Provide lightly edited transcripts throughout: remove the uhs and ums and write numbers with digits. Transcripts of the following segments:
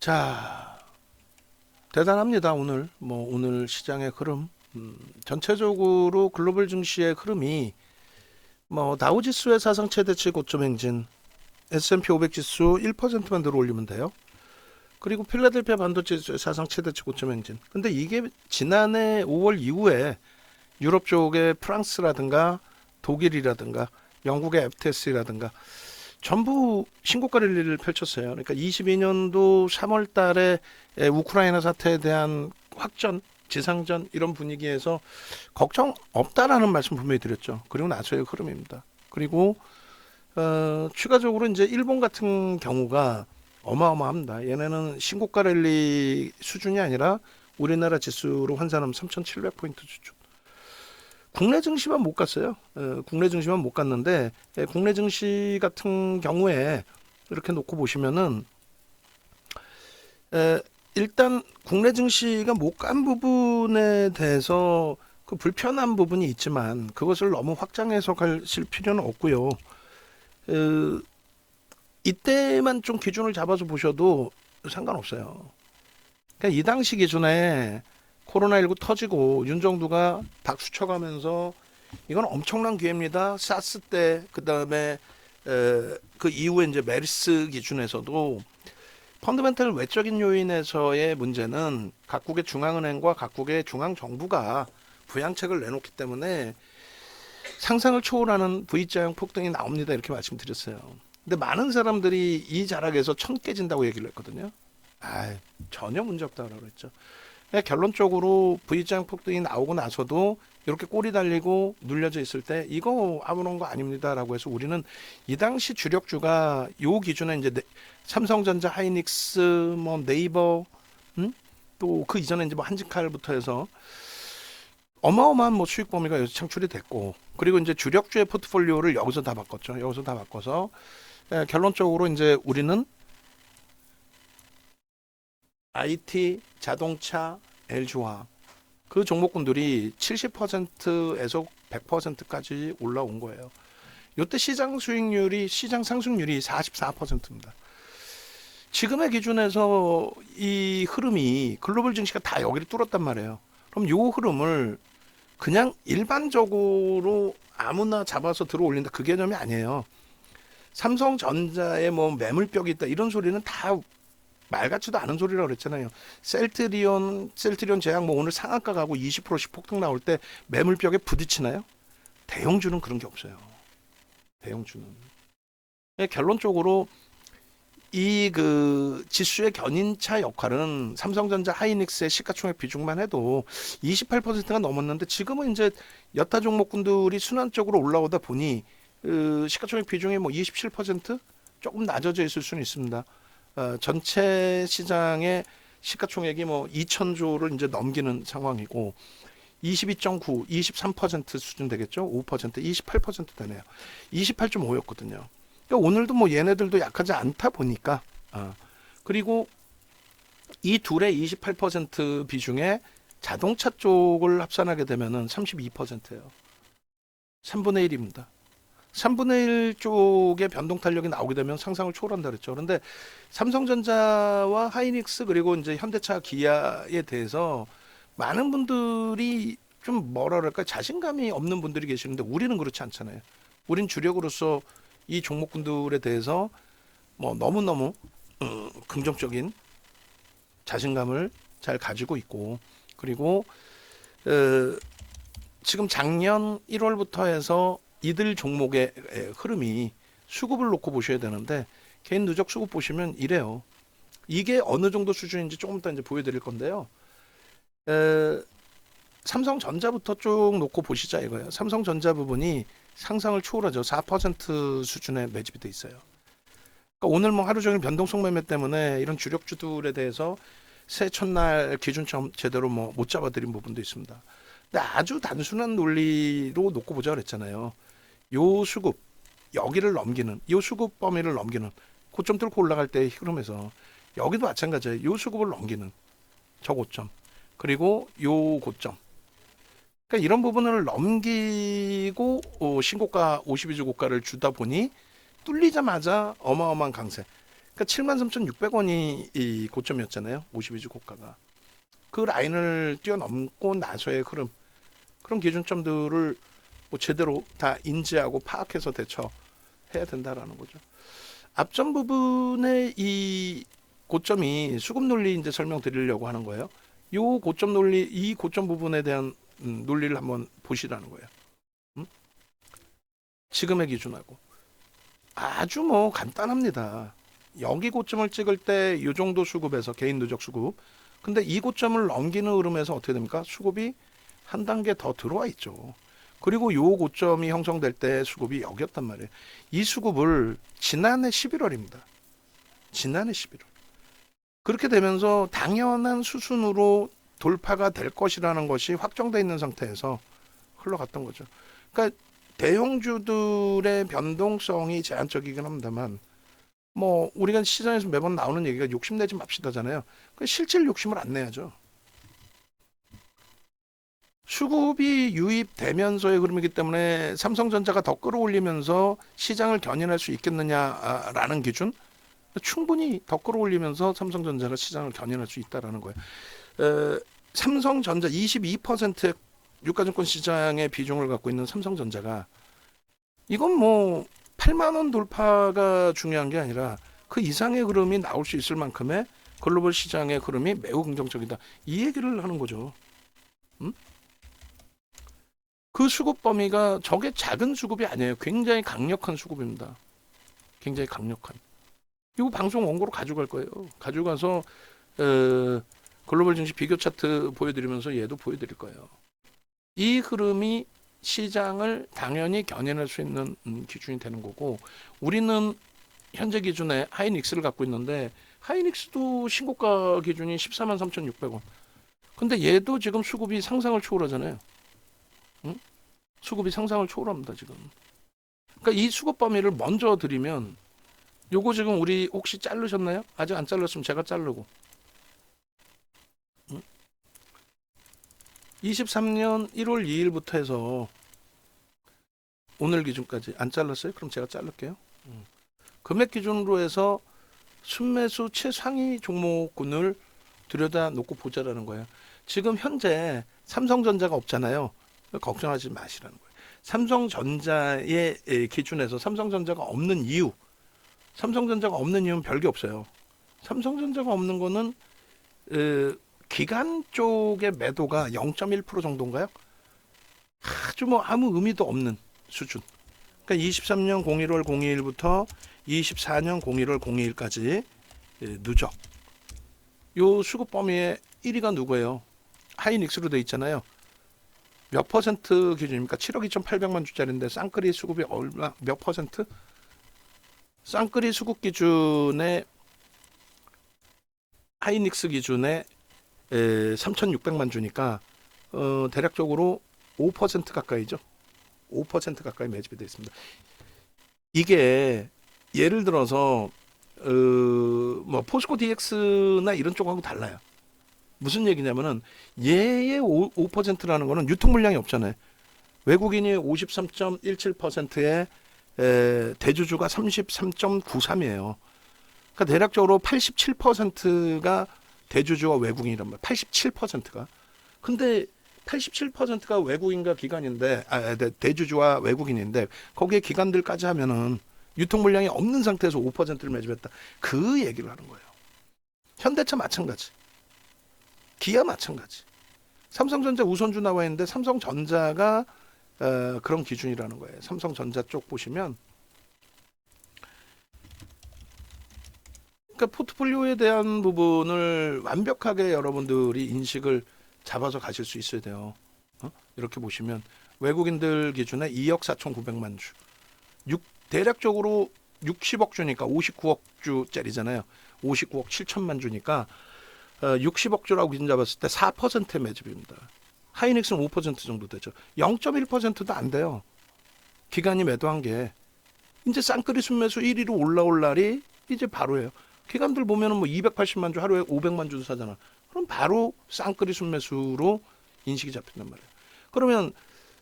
자, 대단합니다. 오늘 시장의 흐름. 전체적으로 글로벌 증시의 흐름이 다우지수의 사상 최대치 고점 행진, S&P 500 지수 1%만 들어 올리면 돼요. 그리고 필라델피아 반도체 지수의 사상 최대치 고점 행진. 근데 이게 지난해 5월 이후에 유럽 쪽의 프랑스라든가 독일이라든가 영국의 FTS라든가 전부 신고가 랠리를 펼쳤어요. 그러니까 22년도 3월 달에 우크라이나 사태에 대한 확전, 지상전 이런 분위기에서 걱정 없다라는 말씀 분명히 드렸죠. 그리고 나서의 흐름입니다. 그리고 추가적으로 이제 일본 같은 경우가 어마어마합니다. 얘네는 신고가 랠리 수준이 아니라 우리나라 지수로 환산하면 3,700포인트 수준. 국내 증시만 못 갔어요. 국내 증시만 못 갔는데 국내 증시 같은 경우에 이렇게 놓고 보시면은 일단 국내 증시가 못 간 부분에 대해서 그 불편한 부분이 있지만 그것을 너무 확장 해석하실 필요는 없고요. 이때만 좀 기준을 잡아서 보셔도 상관없어요. 그러니까 이 당시 기준에 코로나19 터지고 윤정두가 박수 쳐가면서 이건 엄청난 기회입니다. 사스 때 그다음에 그 이후에 이제 메르스 기준에서도 펀더멘털 외적인 요인에서의 문제는 각국의 중앙은행과 각국의 중앙정부가 부양책을 내놓기 때문에 상상을 초월하는 V자형 폭등이 나옵니다. 이렇게 말씀드렸어요. 근데 많은 사람들이 이 자락에서 천 깨진다고 얘기를 했거든요. 전혀 문제 없다고 그랬죠. 결론적으로 V자형 폭등이 나오고 나서도 이렇게 꼬리 달리고 눌려져 있을 때 이거 아무런 거 아닙니다라고 해서 우리는 이 당시 주력주가 요 기준에 이제 삼성전자, 하이닉스, 네이버, 또 그 이전에 이제 한진칼부터 해서 어마어마한 수익 범위가 여기서 창출이 됐고, 그리고 이제 주력주의 포트폴리오를 여기서 다 바꿨죠. 여기서 다 바꿔서 결론적으로 이제 우리는 IT, 자동차, LG화학 그 종목군들이 70%에서 100%까지 올라온 거예요. 이때 시장 상승률이 44%입니다. 지금의 기준에서 이 흐름이 글로벌 증시가 다 여기를 뚫었단 말이에요. 그럼 이 흐름을 그냥 일반적으로 아무나 잡아서 들어 올린다 그 개념이 아니에요. 삼성전자에 매물벽이 있다 이런 소리는 다 말 같지도 않은 소리라고 그랬잖아요. 셀트리온 제약 오늘 상한가 가고 20%씩 폭등 나올 때 매물벽에 부딪히나요? 대형주는 그런 게 없어요. 대형주는. 결론적으로 이 지수의 견인차 역할은 삼성전자, 하이닉스의 시가총액 비중만 해도 28%가 넘었는데 지금은 이제 여타 종목군들이 순환적으로 올라오다 보니 시가총액 비중이 27% 조금 낮아져 있을 수는 있습니다. 전체 시장의 시가총액이 2천조를 이제 넘기는 상황이고 22.9, 23% 수준 되겠죠? 5%, 28% 되네요. 28.5였거든요. 그러니까 오늘도 얘네들도 약하지 않다 보니까 그리고 이 둘의 28% 비중에 자동차 쪽을 합산하게 되면은 32%예요. 3분의 1입니다. 3분의 1 쪽의 변동 탄력이 나오게 되면 상상을 초월한다 그랬죠. 그런데 삼성전자와 하이닉스 그리고 이제 현대차, 기아에 대해서 많은 분들이 좀 뭐라 그럴까 자신감이 없는 분들이 계시는데 우리는 그렇지 않잖아요. 우린 주력으로서 이 종목군들에 대해서 너무너무 긍정적인 자신감을 잘 가지고 있고 그리고 지금 작년 1월부터 해서 이들 종목의 흐름이 수급을 놓고 보셔야 되는데 개인 누적 수급 보시면 이래요. 이게 어느 정도 수준인지 조금 이따 이제 보여드릴 건데요. 삼성전자부터 쭉 놓고 보시자 이거예요. 삼성전자 부분이 상상을 초월하죠. 4% 수준에 매집이 돼 있어요. 그러니까 오늘 하루 종일 변동성 매매 때문에 이런 주력주들에 대해서 새 첫날 기준점 제대로 못 잡아드린 부분도 있습니다. 근데 아주 단순한 논리로 놓고 보자 그랬잖아요. 요 수급 여기를 넘기는 요 수급 범위를 넘기는 고점 뚫고 올라갈 때 흐름에서 여기도 마찬가지예요. 요 수급을 넘기는 저 고점 그리고 요 고점 그러니까 이런 부분을 넘기고 신고가 52주 고가를 주다 보니 뚫리자마자 어마어마한 강세 그러니까 73,600원이 이 고점이었잖아요. 52주 고가가. 그 라인을 뛰어넘고 나서의 흐름, 그런 기준점들을 뭐 제대로 다 인지하고 파악해서 대처해야 된다라는 거죠. 앞전 부분에 이 고점이 수급 논리 이제 설명드리려고 하는 거예요. 요 고점 논리, 이 고점 부분에 대한 논리를 한번 보시라는 거예요. 지금의 기준하고 아주 뭐 간단합니다. 여기 고점을 찍을 때 이 정도 수급에서 개인 누적 수급. 근데 이 고점을 넘기는 흐름에서 어떻게 됩니까? 수급이 한 단계 더 들어와 있죠. 그리고 이 고점이 형성될 때 수급이 여기였단 말이에요. 이 수급을 지난해 11월입니다. 지난해 11월. 그렇게 되면서 당연한 수순으로 돌파가 될 것이라는 것이 확정되어 있는 상태에서 흘러갔던 거죠. 그러니까 대형주들의 변동성이 제한적이긴 합니다만, 뭐 우리가 시장에서 매번 나오는 얘기가 욕심내지 맙시다잖아요. 그 실질 욕심을 안 내야죠. 수급이 유입되면서의 흐름이기 때문에 삼성전자가 더 끌어올리면서 시장을 견인할 수 있겠느냐라는 기준, 충분히 더 끌어올리면서 삼성전자가 시장을 견인할 수 있다라는 거예요. 삼성전자 22%의 유가증권 시장의 비중을 갖고 있는 삼성전자가, 이건 뭐 8만 원 돌파가 중요한 게 아니라 그 이상의 흐름이 나올 수 있을 만큼의 글로벌 시장의 흐름이 매우 긍정적이다, 이 얘기를 하는 거죠. 그 수급 범위가 저게 작은 수급이 아니에요. 굉장히 강력한 수급입니다. 굉장히 강력한. 이거 방송 원고로 가져갈 거예요. 가져가서 글로벌 증시 비교 차트 보여드리면서 얘도 보여드릴 거예요. 이 흐름이 시장을 당연히 견인할 수 있는 기준이 되는 거고, 우리는 현재 기준에 하이닉스를 갖고 있는데 하이닉스도 신고가 기준이 143,600원. 근데 얘도 지금 수급이 상상을 초월하잖아요. 응? 수급이 상상을 초월합니다 지금. 그러니까 이 수급 범위를 먼저 드리면, 요거 지금 우리 혹시 자르셨나요? 아직 안 잘랐으면 제가 자르고. 23년 1월 2일부터 해서 오늘 기준까지 안 잘랐어요? 그럼 제가 자를게요. 금액 기준으로 해서 순매수 최상위 종목군을 들여다 놓고 보자라는 거예요. 지금 현재 삼성전자가 없잖아요. 걱정하지 마시라는 거예요. 삼성전자의 기준에서 삼성전자가 없는 이유, 삼성전자가 없는 이유는 별게 없어요. 삼성전자가 없는 거는 기관 쪽의 매도가 0.1% 정도인가요? 아주 뭐 아무 의미도 없는 수준. 그러니까 23년 01월 02일부터 24년 01월 02일까지 누적. 요 수급 범위의 1위가 누구예요? 하이닉스로 돼 있잖아요. 몇 퍼센트 기준입니까? 7억 2,800만 주짜리인데 쌍끌이 수급이 얼마, 몇 퍼센트? 쌍끌이 수급 기준에 하이닉스 기준에 3,600만 주니까 대략적으로 5% 가까이죠. 5% 가까이 매집이 되어 있습니다. 이게 예를 들어서 뭐 포스코 DX나 이런 쪽하고 달라요. 무슨 얘기냐면은 얘의 5%라는 거는 유통 물량이 없잖아요. 외국인이 53.17%의 대주주가 33.93이에요. 그러니까 대략적으로 87%가 대주주와 외국인이란 말이에요. 87%가. 근데 87%가 외국인과 기관인데, 대주주와 외국인인데, 거기에 기관들까지 하면은 유통 물량이 없는 상태에서 5%를 매집했다, 그 얘기를 하는 거예요. 현대차 마찬가지, 기아 마찬가지. 삼성전자 우선주 나와 있는데 삼성전자가 그런 기준이라는 거예요. 삼성전자 쪽 보시면, 그러니까 포트폴리오에 대한 부분을 완벽하게 여러분들이 인식을 잡아서 가실 수 있어야 돼요. 이렇게 보시면 외국인들 기준에 2억 4,900만 주, 대략적으로 60억 주니까 59억 주짜리잖아요. 59억 7천만 주니까 60억 주라고 기준 잡았을 때 4%의 매집입니다. 하이닉스는 5% 정도 되죠. 0.1%도 안 돼요. 기관이 매도한 게. 이제 쌍끌이 순매수 1위로 올라올 날이 이제 바로예요. 기관들 보면은 뭐 280만 주, 하루에 500만 주도 사잖아. 그럼 바로 쌍끌이 순매수로 인식이 잡힌단 말이에요. 그러면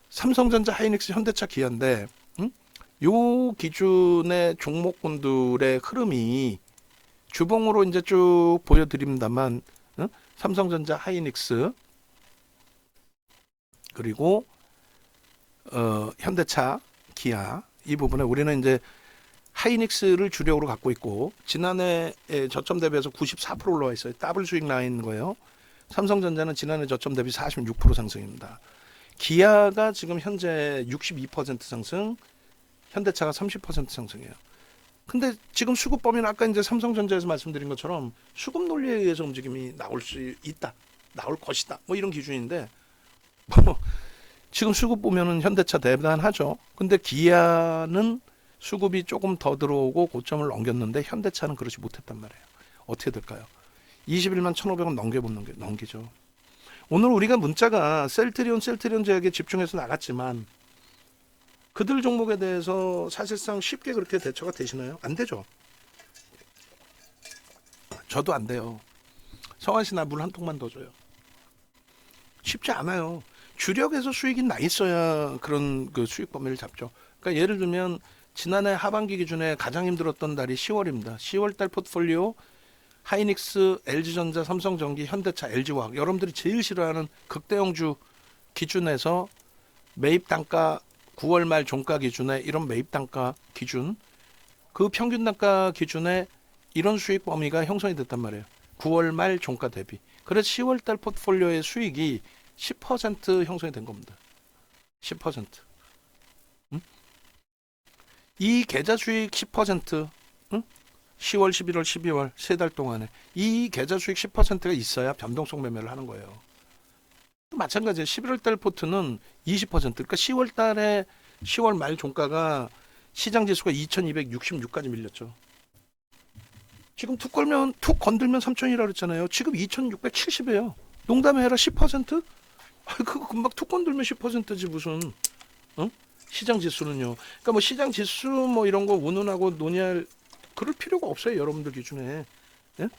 삼성전자, 하이닉스, 현대차, 기아인데 요 기준의 종목군들의 흐름이 주봉으로 이제 쭉 보여드립니다만, 삼성전자, 하이닉스, 그리고 현대차, 기아, 이 부분에 우리는 이제 하이닉스를 주력으로 갖고 있고, 지난해 저점 대비해서 94% 올라와 있어요. 더블 수익 라인 거예요. 삼성전자는 지난해 저점 대비 46% 상승입니다. 기아가 지금 현재 62% 상승, 현대차가 30% 상승이에요. 근데 지금 수급 범위는 아까 이제 삼성전자에서 말씀드린 것처럼 수급 논리에 의해서 움직임이 나올 수 있다, 나올 것이다, 뭐 이런 기준인데, 뭐 지금 수급 보면은 현대차 대단하죠. 근데 기아는 수급이 조금 더 들어오고 고점을 넘겼는데 현대차는 그렇지 못했단 말이에요. 어떻게 될까요? 21만 1,500원 넘기죠. 오늘 우리가 문자가 셀트리온 제약에 집중해서 나갔지만 그들 종목에 대해서 사실상 쉽게 그렇게 대처가 되시나요? 안 되죠. 저도 안 돼요. 성환 씨, 나 물 한 통만 더 줘요. 쉽지 않아요. 주력에서 수익이 나 있어야 그런 그 수익 범위를 잡죠. 그러니까 예를 들면 지난해 하반기 기준에 가장 힘들었던 달이 10월입니다. 10월 달 포트폴리오 하이닉스, LG전자, 삼성전기, 현대차, LG화학, 여러분들이 제일 싫어하는 극대형주 기준에서 매입 단가 9월 말 종가 기준에 이런 매입 단가 기준, 그 평균 단가 기준에 이런 수익 범위가 형성이 됐단 말이에요. 9월 말 종가 대비. 그래서 10월 달 포트폴리오의 수익이 10% 형성이 된 겁니다. 10%. 이 계좌 수익 10%, 10월, 11월, 12월 세 달 동안에 이 계좌 수익 10%가 있어야 변동성 매매를 하는 거예요. 마찬가지예요. 11월 달 포트는 20%. 그러니까 10월 달에 10월 말 종가가 시장 지수가 2266까지 밀렸죠. 지금 툭 건들면 3,000이라고 그랬잖아요. 지금 2670이에요. 농담해 해라. 10%? 그거 금방 툭 건들면 10%지 무슨. 시장 지수는요. 그러니까 뭐 시장 지수 뭐 이런 거 운운하고 논의할 그럴 필요가 없어요. 여러분들 기준에. 예?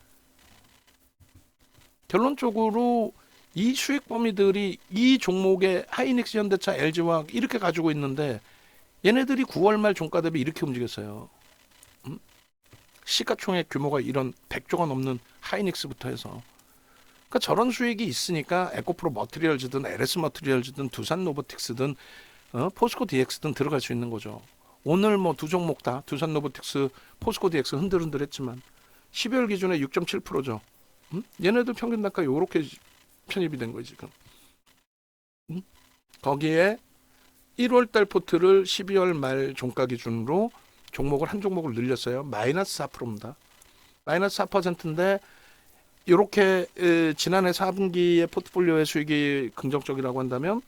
결론적으로 이 수익 범위들이 이 종목의 하이닉스, 현대차, LG화학 이렇게 가지고 있는데 얘네들이 9월 말 종가 대비 이렇게 움직였어요. 시가총액 규모가 이런 100조가 넘는 하이닉스부터 해서. 그러니까 저런 수익이 있으니까 에코프로 머티리얼즈든 LS 머티리얼즈든 두산 로보틱스든 포스코 DX든 들어갈 수 있는 거죠. 오늘 뭐 두 종목 다 두산 로보틱스, 포스코 DX 흔들흔들했지만 12월 기준에 6.7%죠. 얘네들 평균 단가 요렇게 편입이 된 거지 지금. 거기에 1월 달 포트를 12월 말 종가 기준으로 종목을 한 종목을 늘렸어요. 마이너스 4%입니다. 마이너스 4%인데 이렇게 지난해 4분기의 포트폴리오의 수익이 긍정적이라고 한다면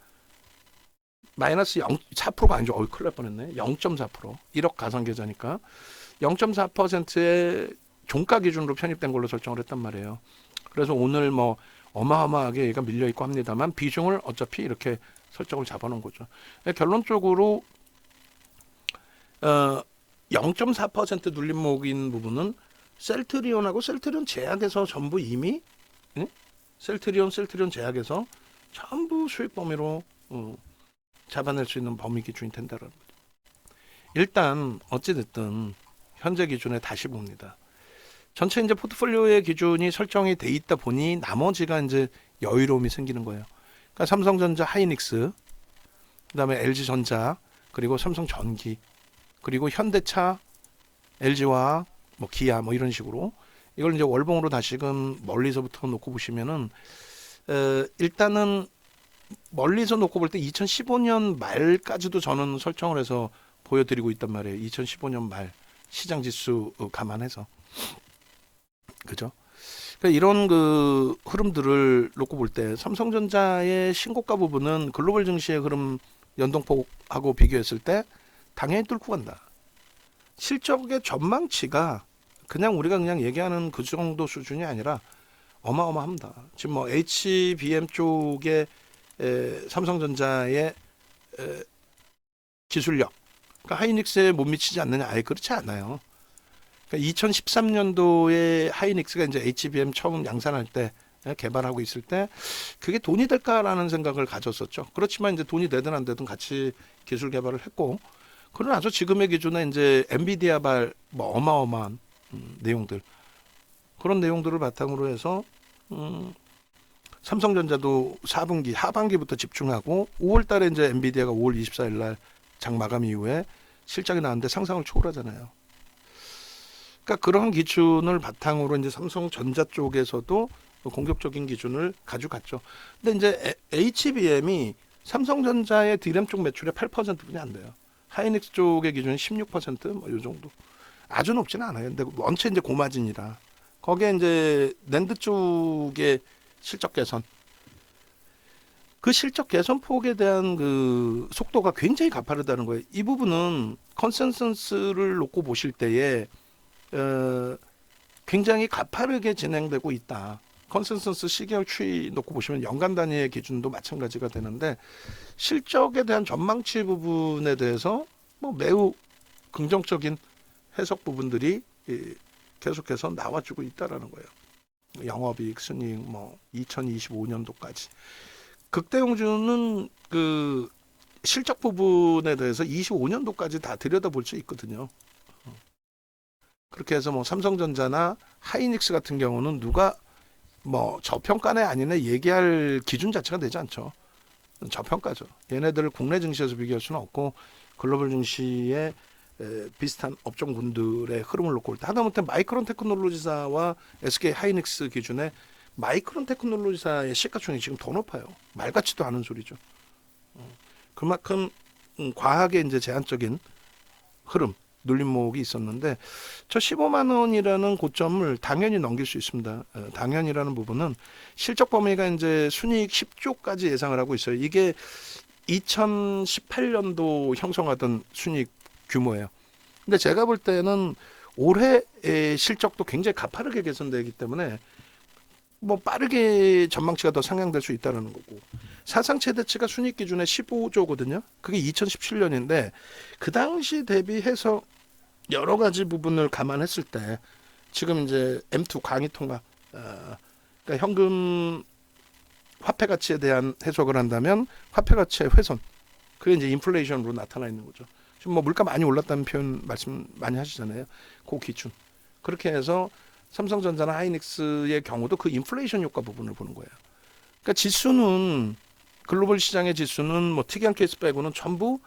마이너스 4%가 아니죠. 큰일 날 뻔했네. 0.4%. 1억 가상계좌니까 0.4%의 종가 기준으로 편입된 걸로 설정을 했단 말이에요. 그래서 오늘 뭐 어마어마하게 얘가 밀려있고 합니다만 비중을 어차피 이렇게 설정을 잡아놓은 거죠. 결론적으로 0.4% 눌림목인 부분은 셀트리온하고 셀트리온 제약에서 전부 이미 셀트리온 제약에서 전부 수익 범위로 잡아낼 수 있는 범위 기준이 된다는 거죠. 일단 어찌됐든 현재 기준에 다시 봅니다. 전체 이제 포트폴리오의 기준이 설정이 돼 있다 보니 나머지가 이제 여유로움이 생기는 거예요. 그러니까 삼성전자, 하이닉스, 그다음에 LG전자, 그리고 삼성전기, 그리고 현대차, LG화학, 뭐 기아, 뭐 이런 식으로 이걸 이제 월봉으로 다시금 멀리서부터 놓고 보시면은 일단은 멀리서 놓고 볼 때 2015년 말까지도 저는 설정을 해서 보여드리고 있단 말이에요. 2015년 말 시장 지수 감안해서. 그죠? 그러니까 이런 그 흐름들을 놓고 볼 때 삼성전자의 신고가 부분은 글로벌 증시의 흐름 연동폭하고 비교했을 때 당연히 뚫고 간다. 실적의 전망치가 그냥 우리가 그냥 얘기하는 그 정도 수준이 아니라 어마어마합니다. 지금 뭐 HBM 쪽에 삼성전자의 기술력, 그러니까 하이닉스에 못 미치지 않느냐? 아예 그렇지 않아요. 그러니까 2013년도에 하이닉스가 이제 HBM 처음 양산할 때 개발하고 있을 때 그게 돈이 될까라는 생각을 가졌었죠. 그렇지만 이제 돈이 되든 안 되든 같이 기술 개발을 했고, 그러나 지금의 기준에 이제 엔비디아발 뭐 어마어마한 내용들, 그런 내용들을 바탕으로 해서 삼성전자도 4분기 하반기부터 집중하고 5월 달에 이제 엔비디아가 5월 24일 날 장 마감 이후에 실적이 나왔는데 상상을 초월하잖아요. 그러니까 그런 기준을 바탕으로 이제 삼성전자 쪽에서도 공격적인 기준을 가져갔죠. 근데 이제 HBM이 삼성전자의 D램 쪽 매출의 8%뿐이 안 돼요. 하이닉스 쪽의 기준은 16%뭐 이 정도. 아주 높지는 않아요. 근데 원체 이제 고마진이라 거기에 이제 낸드 쪽의 실적 개선, 그 실적 개선 폭에 대한 그 속도가 굉장히 가파르다는 거예요. 이 부분은 컨센서스를 놓고 보실 때에 굉장히 가파르게 진행되고 있다. 컨센서스 시계열 추이 놓고 보시면 연간 단위의 기준도 마찬가지가 되는데 실적에 대한 전망치 부분에 대해서 뭐 매우 긍정적인 해석 부분들이 계속해서 나와주고 있다라는 거예요. 영업이익, 순이익, 뭐 2025년도까지. 극대용주는 그 실적 부분에 대해서 25년도까지 다 들여다볼 수 있거든요. 그렇게 해서 뭐 삼성전자나 하이닉스 같은 경우는 누가 뭐 저평가네 아니네 얘기할 기준 자체가 되지 않죠. 저평가죠. 얘네들을 국내 증시에서 비교할 수는 없고 글로벌 증시의 비슷한 업종군들의 흐름을 놓고 올 때 하다못해 마이크론 테크놀로지사와 SK 하이닉스 기준에 마이크론 테크놀로지사의 시가총액이 지금 더 높아요. 말 같지도 않은 소리죠. 그만큼 과하게 이제 제한적인 흐름, 눌림목이 있었는데 저 15만 원이라는 고점을 당연히 넘길 수 있습니다. 당연이라는 부분은 실적 범위가 이제 순이익 10조까지 예상을 하고 있어요. 이게 2018년도 형성하던 순이익 규모예요. 근데 제가 볼 때는 올해의 실적도 굉장히 가파르게 개선되기 때문에 뭐 빠르게 전망치가 더 상향될 수 있다는 거고 사상 최대치가 순이익 기준에 15조거든요. 그게 2017년인데 그 당시 대비해서 여러 가지 부분을 감안했을 때 지금 이제 M2 강의 통과, 그러니까 현금 화폐 가치에 대한 해석을 한다면 화폐 가치의 훼손, 그게 이제 인플레이션으로 나타나 있는 거죠. 지금 뭐 물가 많이 올랐다는 표현 말씀 많이 하시잖아요. 그 기준. 그렇게 해서 삼성전자나 하이닉스의 경우도 그 인플레이션 효과 부분을 보는 거예요. 그러니까 지수는 글로벌 시장의 지수는 뭐 특이한 케이스 빼고는 전부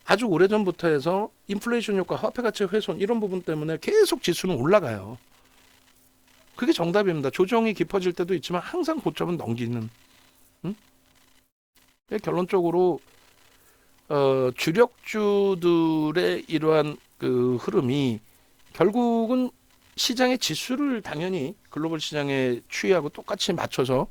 아주 오래전부터 해서 인플레이션 효과, 화폐 가치 훼손 이런 부분 때문에 계속 지수는 올라가요. 그게 정답입니다. 조정이 깊어질 때도 있지만 항상 고점은 넘기는. 결론적으로 주력주들의 이러한 그 흐름이 결국은 시장의 지수를 당연히 글로벌 시장의 추이하고 똑같이 맞춰서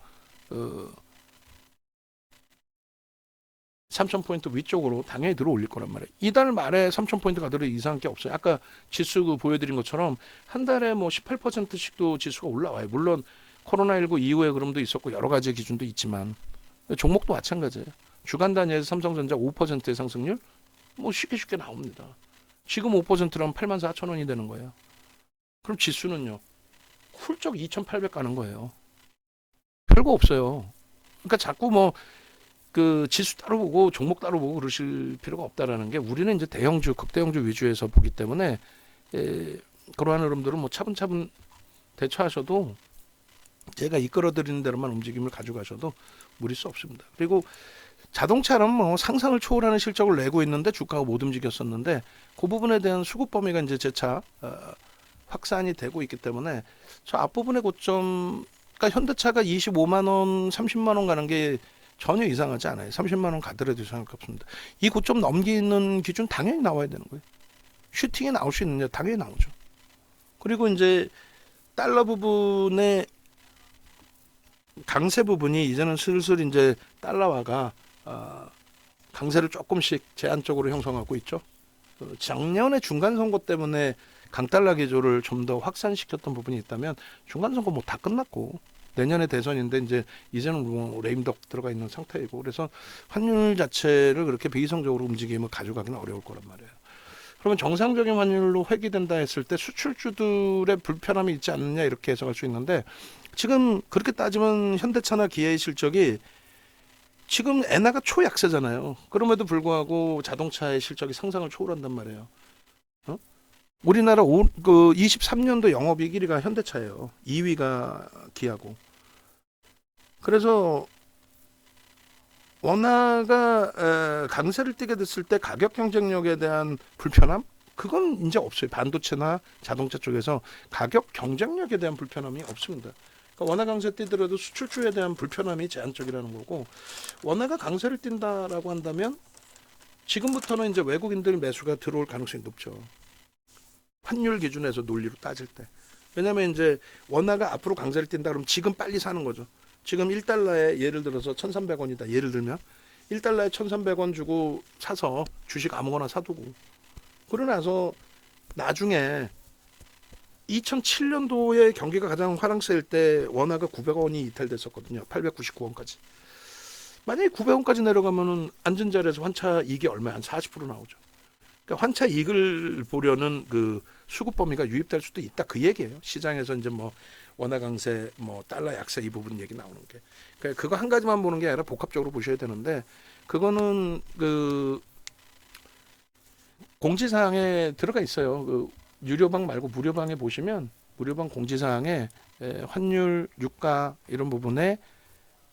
3,000포인트 위쪽으로 당연히 들어올릴 거란 말이에요. 이달 말에 3,000포인트 가더라도 이상한 게 없어요. 아까 지수 그 보여드린 것처럼 한 달에 뭐 18%씩도 지수가 올라와요. 물론 코로나19 이후의 흐름도 있었고 여러 가지 기준도 있지만 종목도 마찬가지예요. 주간 단위에서 삼성전자 5%의 상승률 뭐 쉽게 나옵니다. 지금 5%라면 84,000원이 되는 거예요. 그럼 지수는요. 훌쩍 2,800 가는 거예요. 별거 없어요. 그러니까 자꾸 뭐 그 지수 따로 보고 종목 따로 보고 그러실 필요가 없다라는 게 우리는 이제 대형주, 극대형주 위주에서 보기 때문에 그러한 흐름들은 뭐 차분차분 대처하셔도 제가 이끌어드리는 대로만 움직임을 가져가셔도 무리수 없습니다. 그리고 자동차는 뭐 상상을 초월하는 실적을 내고 있는데 주가가 못 움직였었는데 그 부분에 대한 수급 범위가 이제 재차 확산이 되고 있기 때문에 저 앞부분의 고점, 그러니까 현대차가 25만 원, 30만 원 가는 게 전혀 이상하지 않아요. 30만 원 가더라도 이상할 게 없습니다. 이 고점 넘기는 기준 당연히 나와야 되는 거예요. 슈팅이 나올 수 있느냐? 당연히 나오죠. 그리고 이제 달러 부분의 강세 부분이 이제는 슬슬 이제 달러화가 강세를 조금씩 제한적으로 형성하고 있죠. 작년에 중간 선거 때문에 강달러 기조를 좀 더 확산시켰던 부분이 있다면 중간 선거 뭐 다 끝났고 내년에 대선인데 이제는 뭐 레임덕 들어가 있는 상태이고 그래서 환율 자체를 그렇게 비이성적으로 움직임을 가져가기는 어려울 거란 말이에요. 그러면 정상적인 환율로 회귀된다 했을 때 수출주들의 불편함이 있지 않느냐 이렇게 해석할 수 있는데 지금 그렇게 따지면 현대차나 기아의 실적이 지금 엔화가 초약세잖아요. 그럼에도 불구하고 자동차의 실적이 상상을 초월한단 말이에요. 우리나라 23년도 영업이익 1위가 현대차예요. 2위가 기아고. 그래서 원화가 강세를 띠게 됐을 때 가격 경쟁력에 대한 불편함? 그건 이제 없어요. 반도체나 자동차 쪽에서 가격 경쟁력에 대한 불편함이 없습니다. 그러니까 원화 강세 띠더라도 수출주에 대한 불편함이 제한적이라는 거고, 원화가 강세를 띈다라고 한다면 지금부터는 이제 외국인들 매수가 들어올 가능성이 높죠. 환율 기준에서 논리로 따질 때. 왜냐하면 이제 원화가 앞으로 강세를 띈다 그러면 지금 빨리 사는 거죠. 지금 1달러에 예를 들어서 1,300원이다. 예를 들면 1달러에 1,300원 주고 사서 주식 아무거나 사두고, 그러고 나서 나중에 2007년도에 경기가 가장 화랑세일 때 원화가 900원이 이탈됐었거든요. 899원까지. 만약에 900원까지 내려가면은 앉은 자리에서 환차 이익이 얼마야? 한 40% 나오죠. 그러니까 환차 이익을 보려는 그 수급 범위가 유입될 수도 있다, 그 얘기예요. 시장에서 이제 뭐 원화 강세, 뭐 달러 약세 이 부분 얘기 나오는 게. 그러니까 그거 한 가지만 보는 게 아니라 복합적으로 보셔야 되는데, 그거는 그 공지사항에 들어가 있어요. 그 유료방 말고 무료방에 보시면 무료방 공지사항에 환율, 유가 이런 부분에,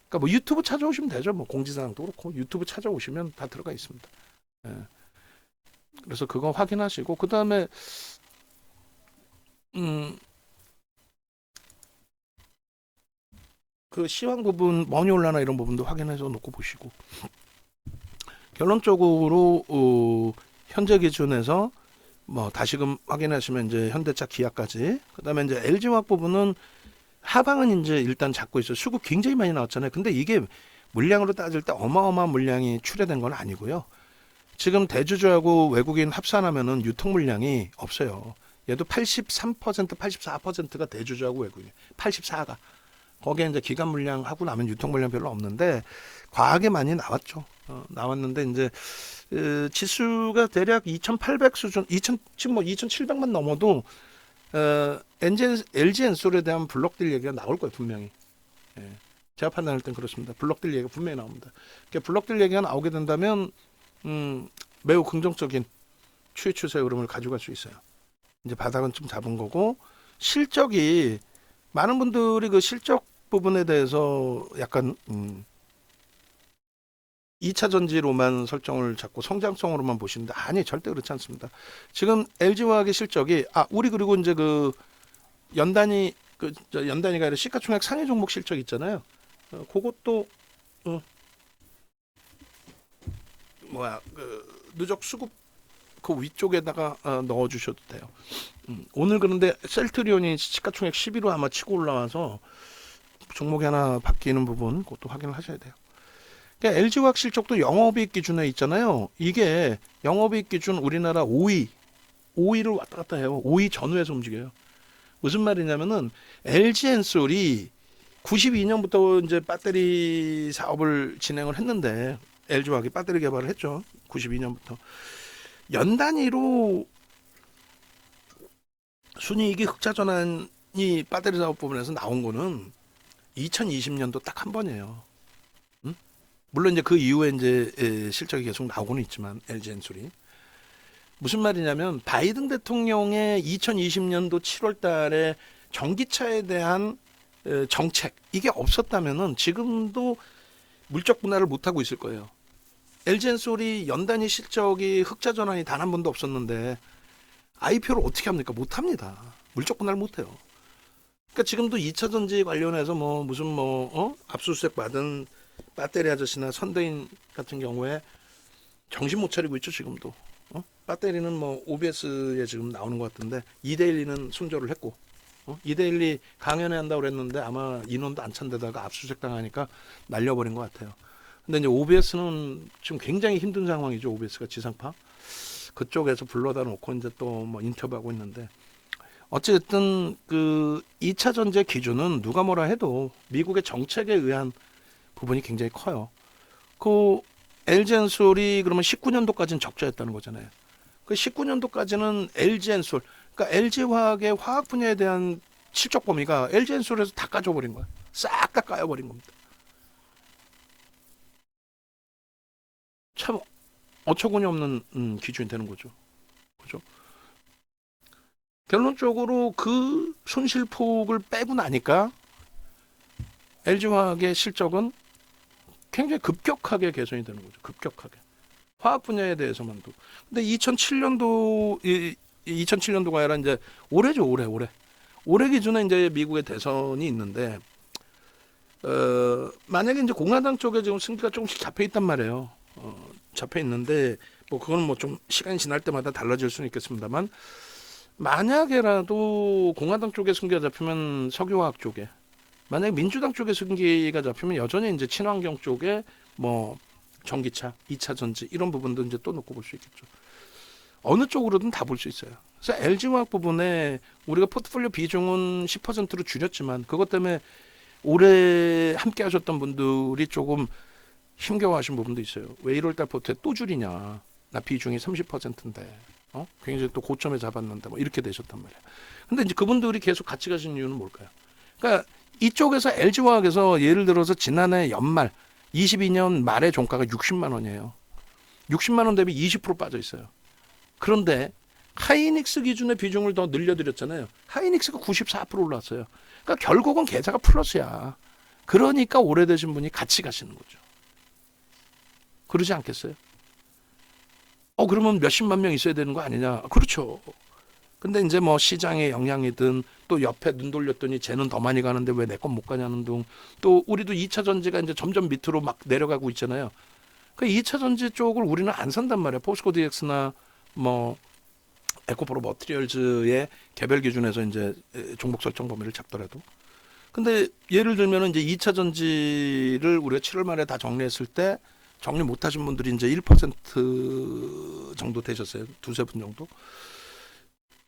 그러니까 뭐 유튜브 찾아오시면 되죠. 뭐 공지사항도 그렇고 유튜브 찾아오시면 다 들어가 있습니다. 예. 그래서 그거 확인하시고, 그 다음에 그 시황 부분, 머니올라나 이런 부분도 확인해서 놓고 보시고, 결론적으로 현재 기준에서 뭐 다시금 확인하시면 이제 현대차, 기아까지, 그다음에 이제 LG화학 부분은 하방은 이제 일단 잡고 있어요. 수급 굉장히 많이 나왔잖아요. 근데 이게 물량으로 따질 때 어마어마한 물량이 출하된 건 아니고요. 지금 대주주하고 외국인 합산하면은 유통 물량이 없어요. 얘도 83%, 84%가 대주주하고 외국인, 84가. 거기에 이제 기간 물량 하고 나면 유통 물량 별로 없는데 과하게 많이 나왔죠. 나왔는데 이제 지수가 대략 2,800 수준, 2,000 지금 뭐 2,700만 넘어도 LG 엔솔에 대한 블록딜 얘기가 나올 거예요, 분명히. 예. 제가 판단할 땐 그렇습니다. 블록딜 얘기가 분명히 나옵니다. 그러니까 블록딜 얘기가 나오게 된다면 매우 긍정적인 추이 추세 흐름을 가져갈 수 있어요. 이제 바닥은 좀 잡은 거고, 실적이 많은 분들이 그 실적 부분에 대해서 약간 2차 전지로만 설정을 잡고 성장성으로만 보시는데, 아니 절대 그렇지 않습니다. 지금 LG화학의 실적이 우리 그리고 이제 그 연단위, 연단위가 아니라 시가총액 상위 종목 실적 있잖아요. 그것도 그 누적 수급 그 위쪽에다가 넣어 주셔도 돼요. 오늘 그런데 셀트리온이 시가총액 11호 아마 치고 올라와서 종목이 하나 바뀌는 부분, 그것도 확인을 하셔야 돼요. 그러니까 LG화학 실적도 영업이익 기준에 있잖아요. 이게 영업이익 기준 우리나라 5위를 왔다 갔다 해요. 5위 전후에서 움직여요. 무슨 말이냐면은 LG엔솔이 92년부터 이제 배터리 사업을 진행을 했는데, LG화학이 배터리 개발을 했죠. 92년부터 연 단위로 순이익이 흑자 전환이 배터리 사업 부분에서 나온 거는 2020년도 딱 한 번이에요. 물론 이제 그 이후에 이제 실적이 계속 나오고는 있지만, LG엔솔이 무슨 말이냐면 바이든 대통령의 2020년도 7월 달에 전기차에 대한 정책, 이게 없었다면은 지금도 물적 분할을 못 하고 있을 거예요. LG엔솔이 연단위 실적이 흑자 전환이 단 한 번도 없었는데 IPO를 어떻게 합니까? 못 합니다. 물적 분할 못 해요. 그러니까 지금도 2차 전지 관련해서 뭐 무슨 압수수색 받은 배터리 아저씨나 선대인 같은 경우에 정신 못 차리고 있죠, 지금도. 배터리는 뭐 OBS에 지금 나오는 것 같은데 2대1는 순조를 했고, 2대1 강연회 한다고 그랬는데 아마 인원도 안 찬 데다가 압수수색 당하니까 날려버린 것 같아요. 근데 이제 OBS는 지금 굉장히 힘든 상황이죠. OBS가 지상파 그쪽에서 불러다 놓고 이제 또 뭐 인터뷰하고 있는데, 어쨌든 그 2차 전지 기준은 누가 뭐라 해도 미국의 정책에 의한 부분이 굉장히 커요. 그 LG엔솔이 그러면 19년도까지는 적자였다는 거잖아요. 그 19년도까지는 LG엔솔, 그러니까 LG화학의 화학 분야에 대한 실적 범위가 LG엔솔에서 다 까져버린 거야. 싹 다 까여버린 겁니다. 참 어처구니 없는 기준이 되는 거죠. 그죠? 결론적으로 그 손실폭을 빼고 나니까 LG화학의 실적은 굉장히 급격하게 개선이 되는 거죠. 급격하게. 화학 분야에 대해서만도. 근데 2007년도가 아니라 이제 올해죠, 올해. 올해 기준에 이제 미국의 대선이 있는데, 만약에 이제 공화당 쪽에 지금 승기가 조금씩 잡혀 있단 말이에요. 잡혀 있는데, 뭐 그건 뭐 좀 시간이 지날 때마다 달라질 수는 있겠습니다만, 만약에라도 공화당 쪽에 승기가 잡히면 석유화학 쪽에, 만약에 민주당 쪽에 승기가 잡히면 여전히 이제 친환경 쪽에 뭐 전기차, 2차 전지 이런 부분도 이제 또 놓고 볼 수 있겠죠. 어느 쪽으로든 다 볼 수 있어요. 그래서 LG화학 부분에 우리가 포트폴리오 비중은 10%로 줄였지만 그것 때문에 올해 함께 하셨던 분들이 조금 힘겨워하신 부분도 있어요. 왜 1월달 포트에 또 줄이냐. 나 비중이 30%인데 굉장히 또 고점에 잡았는데 뭐 이렇게 되셨단 말이에요. 근데 이제 그분들이 계속 같이 가신 이유는 뭘까요? 그러니까 이쪽에서 LG화학에서 예를 들어서 지난해 연말 22년 말의 종가가 60만 원이에요. 60만 원 대비 20% 빠져 있어요. 그런데 하이닉스 기준의 비중을 더 늘려드렸잖아요. 하이닉스가 94% 올랐어요. 그러니까 결국은 계좌가 플러스야. 그러니까 오래되신 분이 같이 가시는 거죠. 그러지 않겠어요? 그러면 몇십만 명 있어야 되는 거 아니냐? 그렇죠. 근데 이제 뭐 시장의 영향이든 또 옆에 눈 돌렸더니 쟤는 더 많이 가는데 왜 내 건 못 가냐는 등 또 우리도 2차 전지가 이제 점점 밑으로 막 내려가고 있잖아요. 그 2차 전지 쪽을 우리는 안 산단 말이에요. 포스코 DX나 뭐 에코프로 머티리얼즈의 개별 기준에서 이제 종목 설정 범위를 잡더라도. 근데 예를 들면 이제 2차 전지를 우리가 7월 말에 다 정리했을 때 정리 못 하신 분들이 이제 1% 정도 되셨어요. 두세 분 정도.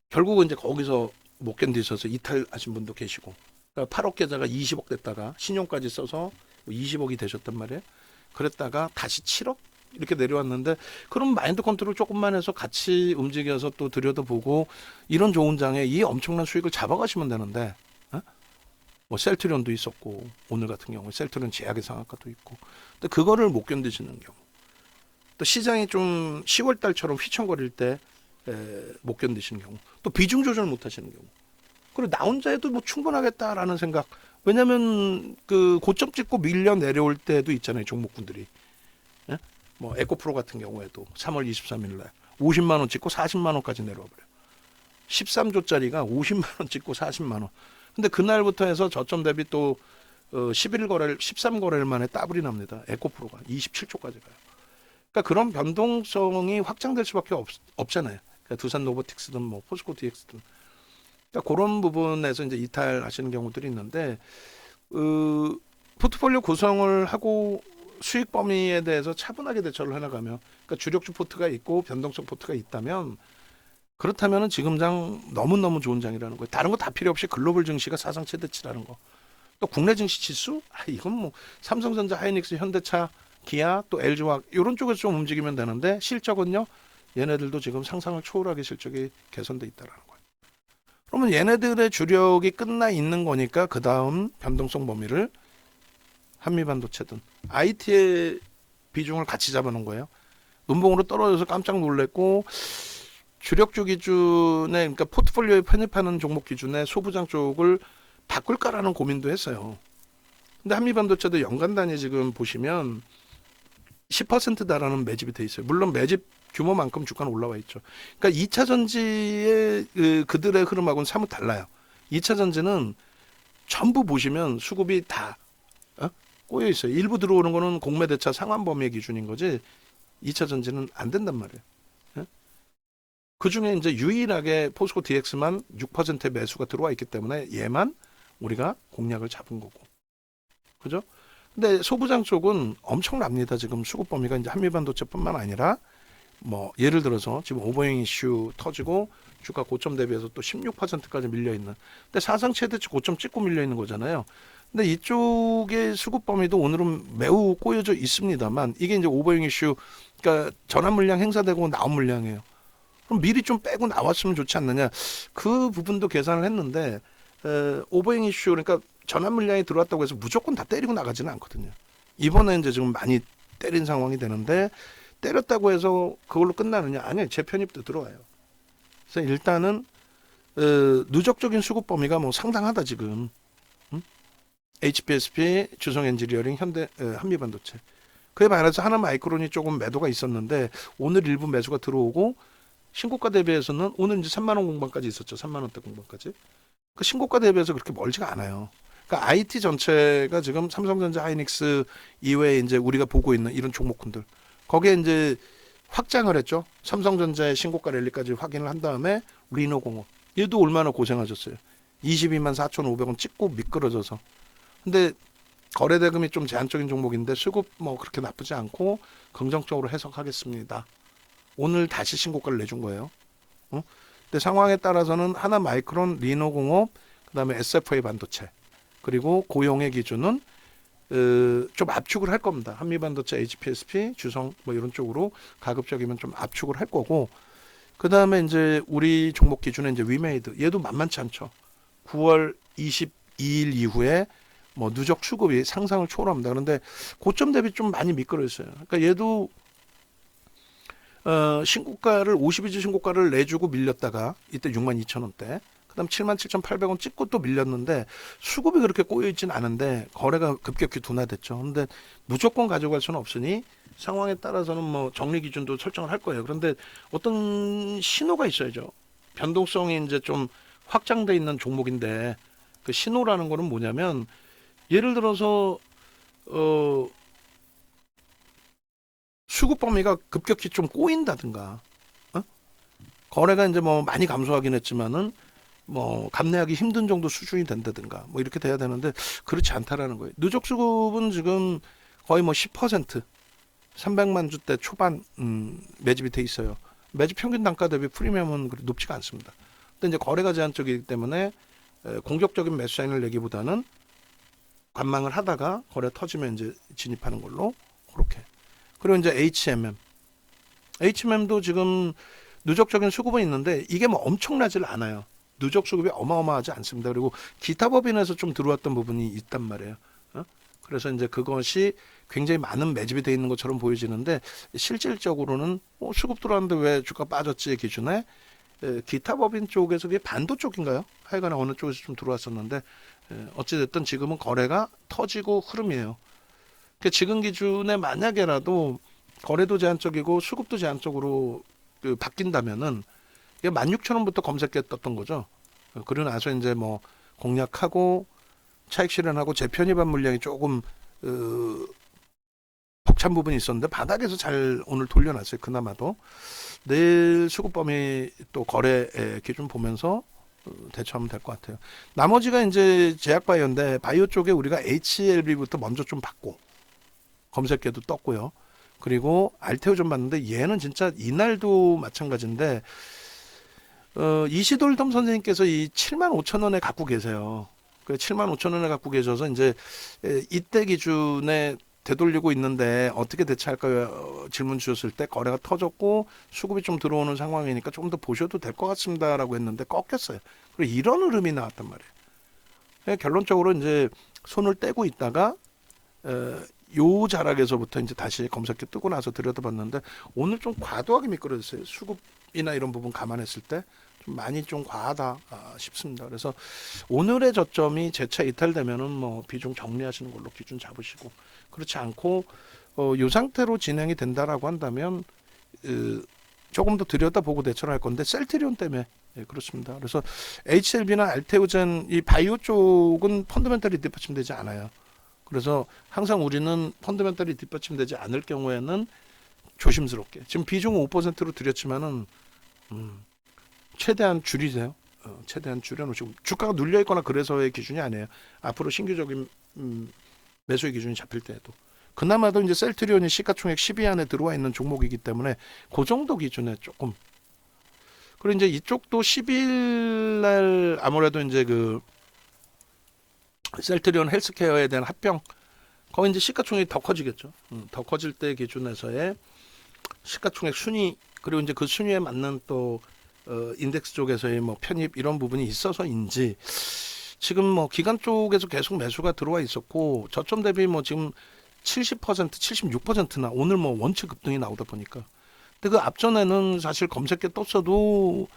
결국은 이제 거기서 못 견디셔서 이탈하신 분도 계시고. 그러니까 8억 계좌가 20억 됐다가 신용까지 써서 20억이 되셨단 말이에요. 그랬다가 다시 7억 이렇게 내려왔는데 그럼 마인드 컨트롤 조금만 해서 같이 움직여서 또 들여다보고 이런 좋은 장에 이 엄청난 수익을 잡아가시면 되는데 뭐 셀트리온도 있었고 오늘 같은 경우에 셀트리온 제약의 상한가도 있고 근데 그거를 못 견디시는 경우 또 시장이 좀 10월 달처럼 휘청거릴 때 못 견디시는 경우 또 비중 조절 못 하시는 경우 그리고 나 혼자 해도 뭐 충분하겠다라는 생각 왜냐면 그 고점 찍고 밀려 내려올 때도 있잖아요 종목군들이 뭐 에코프로 같은 경우에도 3월 23일 날 50만 원 찍고 40만 원까지 내려와 버려요. 13조짜리가 50만 원 찍고 40만 원. 근데 그날부터 해서 저점 대비 또 11거래일, 13거래일 만에 더블이 납니다. 에코프로가 27조까지 가요. 그러니까 그런 변동성이 확장될 수밖에 없잖아요. 그러니까 두산 로보틱스든 뭐 포스코 DX든. 그러니까 그런 부분에서 이제 이탈하시는 경우들이 있는데 포트폴리오 구성을 하고 수익 범위에 대해서 차분하게 대처를 해나가면 그러니까 주력주 포트가 있고 변동성 포트가 있다면 그렇다면 지금장 너무너무 좋은 장이라는 거예요. 다른 거 다 필요 없이 글로벌 증시가 사상 최대치라는 거. 또 국내 증시 지수? 이건 뭐 삼성전자, 하이닉스, 현대차, 기아, 또 LG화학 이런 쪽에서 좀 움직이면 되는데 실적은요. 얘네들도 지금 상상을 초월하게 실적이 개선돼 있다는 거예요. 그러면 얘네들의 주력이 끝나 있는 거니까 그 다음 변동성 범위를 한미반도체든 IT의 비중을 같이 잡아놓은 거예요. 음봉으로 떨어져서 깜짝 놀랐고 주력주 기준에 그러니까 포트폴리오에 편입하는 종목 기준에 소부장 쪽을 바꿀까라는 고민도 했어요. 근데 한미반도체도 연간 단위 지금 보시면 10% 달하는 매집이 돼 있어요. 물론 매집 규모만큼 주가는 올라와 있죠. 그러니까 2차 전지의 그들의 흐름하고는 사뭇 달라요. 2차 전지는 전부 보시면 수급이 다 꼬여 있어요. 일부 들어오는 거는 공매대차 상환 범위의 기준인 거지 2차 전지는 안 된단 말이에요. 그 중에 이제 유일하게 포스코 DX만 6%의 매수가 들어와 있기 때문에 얘만 우리가 공략을 잡은 거고. 그죠? 근데 소부장 쪽은 엄청납니다. 지금 수급 범위가 이제 한미반도체뿐만 아니라 뭐 예를 들어서 지금 오버행 이슈 터지고 주가 고점 대비해서 또 16%까지 밀려 있는. 근데 사상 최대치 고점 찍고 밀려 있는 거잖아요. 근데 이쪽의 수급 범위도 오늘은 매우 꼬여져 있습니다만 이게 이제 오버행 이슈 그러니까 전환 물량 행사되고 나온 물량이에요. 그럼 미리 좀 빼고 나왔으면 좋지 않느냐. 그 부분도 계산을 했는데 오버행 이슈 그러니까 전환 물량이 들어왔다고 해서 무조건 다 때리고 나가지는 않거든요. 이번에 이제 지금 많이 때린 상황이 되는데 때렸다고 해서 그걸로 끝나느냐. 아니요. 재편입도 들어와요. 그래서 일단은 누적적인 수급 범위가 뭐 상당하다 지금. 음? HPSP, 주성엔지니어링, 현대 한미반도체. 그에 반해서 하나마이크론이 조금 매도가 있었는데 오늘 일부 매수가 들어오고 신고가 대비해서는 오늘 이제 3만 원 공방까지 있었죠. 3만 원대 공방까지. 그 신고가 대비해서 그렇게 멀지가 않아요. 그러니까 IT 전체가 지금 삼성전자, 하이닉스 이외에 이제 우리가 보고 있는 이런 종목군들 거기에 이제 확장을 했죠. 삼성전자의 신고가 랠리까지 확인을 한 다음에 리노공업 얘도 얼마나 고생하셨어요. 22만 4,500원 찍고 미끄러져서. 근데 거래 대금이 좀 제한적인 종목인데 수급 뭐 그렇게 나쁘지 않고 긍정적으로 해석하겠습니다. 오늘 다시 신고가를 내준 거예요. 근데 상황에 따라서는 하나 마이크론, 리노공업, 그다음에 SFA 반도체 그리고 고용의 기준은 좀 압축을 할 겁니다. 한미반도체, HPSP, 주성 뭐 이런 쪽으로 가급적이면 좀 압축을 할 거고 그다음에 이제 우리 종목 기준에 이제 위메이드 얘도 만만치 않죠. 9월 22일 이후에 뭐 누적 수급이 상상을 초월합니다. 그런데 고점 대비 좀 많이 미끄러졌어요. 그러니까 얘도 신고가를 52주 신고가를 내주고 밀렸다가 이때 62,000원대 그다음 77,800원 찍고 또 밀렸는데 수급이 그렇게 꼬여 있진 않은데 거래가 급격히 둔화됐죠. 근데 무조건 가져갈 수는 없으니 상황에 따라서는 뭐 정리 기준도 설정을 할 거예요. 그런데 어떤 신호가 있어야죠. 변동성이 이제 좀 확장돼 있는 종목인데 그 신호라는 거는 뭐냐면 예를 들어서 수급 범위가 급격히 좀 꼬인다든가 거래가 이제 뭐 많이 감소하긴 했지만은 뭐 감내하기 힘든 정도 수준이 된다든가 뭐 이렇게 돼야 되는데 그렇지 않다라는 거예요. 누적 수급은 지금 거의 뭐 10% 300만 주대 초반 매집이 돼 있어요. 매집 평균 단가 대비 프리미엄은 그리 높지가 않습니다. 근데 이제 거래가 제한적이기 때문에 공격적인 매수 사인을 내기보다는 관망을 하다가 거래 터지면 이제 진입하는 걸로 그렇게. 그리고 이제 HMM도 지금 누적적인 수급은 있는데 이게 뭐 엄청나질 않아요. 누적 수급이 어마어마하지 않습니다. 그리고 기타 법인에서 좀 들어왔던 부분이 있단 말이에요. 그래서 이제 그것이 굉장히 많은 매집이 돼 있는 것처럼 보여지는데 실질적으로는 수급 들어왔는데 왜 주가 빠졌지의 기준에 기타 법인 쪽에서 그게 반도 쪽인가요? 하여간 어느 쪽에서 좀 들어왔었는데 어찌됐든 지금은 거래가 터지고 흐름이에요. 그러니까 지금 기준에 만약에라도 거래도 제한적이고 수급도 제한적으로 바뀐다면은 이게 16,000원부터 검색해 떴던 거죠. 그러고 나서 이제 뭐 공략하고 차익 실현하고 재편입한 물량이 조금 벅찬 부분이 있었는데 바닥에서 잘 오늘 돌려놨어요. 그나마도 내일 수급 범위 또 거래 기준 보면서 대처하면 될 것 같아요. 나머지가 이제 제약바이오인데 바이오 쪽에 우리가 HLB부터 먼저 좀 받고 검색해도 떴고요. 그리고 알테오 좀 봤는데 얘는 진짜 이날도 마찬가지인데 이시돌덤 선생님께서 이 75,000원에 갖고 계세요. 그 75,000원에 갖고 계셔서 이제 이때 기준에 되돌리고 있는데 어떻게 대처할까요? 질문 주셨을 때 거래가 터졌고 수급이 좀 들어오는 상황이니까 조금 더 보셔도 될 것 같습니다라고 했는데 꺾였어요. 그리고 이런 흐름이 나왔단 말이에요. 결론적으로 이제 손을 떼고 있다가 요 자락에서부터 이제 다시 검색해 뜨고 나서 들여다봤는데 오늘 좀 과도하게 미끄러졌어요. 수급이나 이런 부분 감안했을 때 좀 많이 좀 과하다 싶습니다. 그래서 오늘의 저점이 재차 이탈되면은 뭐 비중 정리하시는 걸로 기준 잡으시고 그렇지 않고 요 상태로 진행이 된다라고 한다면 조금 더 들여다보고 대처를 할 건데 셀트리온 때문에 그렇습니다. 그래서 HLB나 알테오젠 이 바이오 쪽은 펀더멘털이 뒷받침되지 않아요. 그래서 항상 우리는 펀더멘털이 뒷받침되지 않을 경우에는 조심스럽게 지금 비중은 5%로 드렸지만은 최대한 줄이세요. 최대한 줄여놓으시고 주가가 눌려 있거나 그래서의 기준이 아니에요. 앞으로 신규적인 매수의 기준이 잡힐 때에도 그나마도 이제 셀트리온이 시가총액 10위 안에 들어와 있는 종목이기 때문에 그 정도 기준에 조금 그리고 이제 이쪽도 10일 날 아무래도 이제 그 셀트리온 헬스케어에 대한 합병 거기 이제 시가총액이 더 커지겠죠. 더 커질 때 기준에서의 시가총액 순위 그리고 이제 그 순위에 맞는 또 인덱스 쪽에서의 뭐 편입 이런 부분이 있어서인지 지금 뭐 기관 쪽에서 계속 매수가 들어와 있었고 저점 대비 뭐 지금 70% 76%나 오늘 뭐 원체 급등이 나오다 보니까 근데 그 앞전에는 사실 검색해 떴어도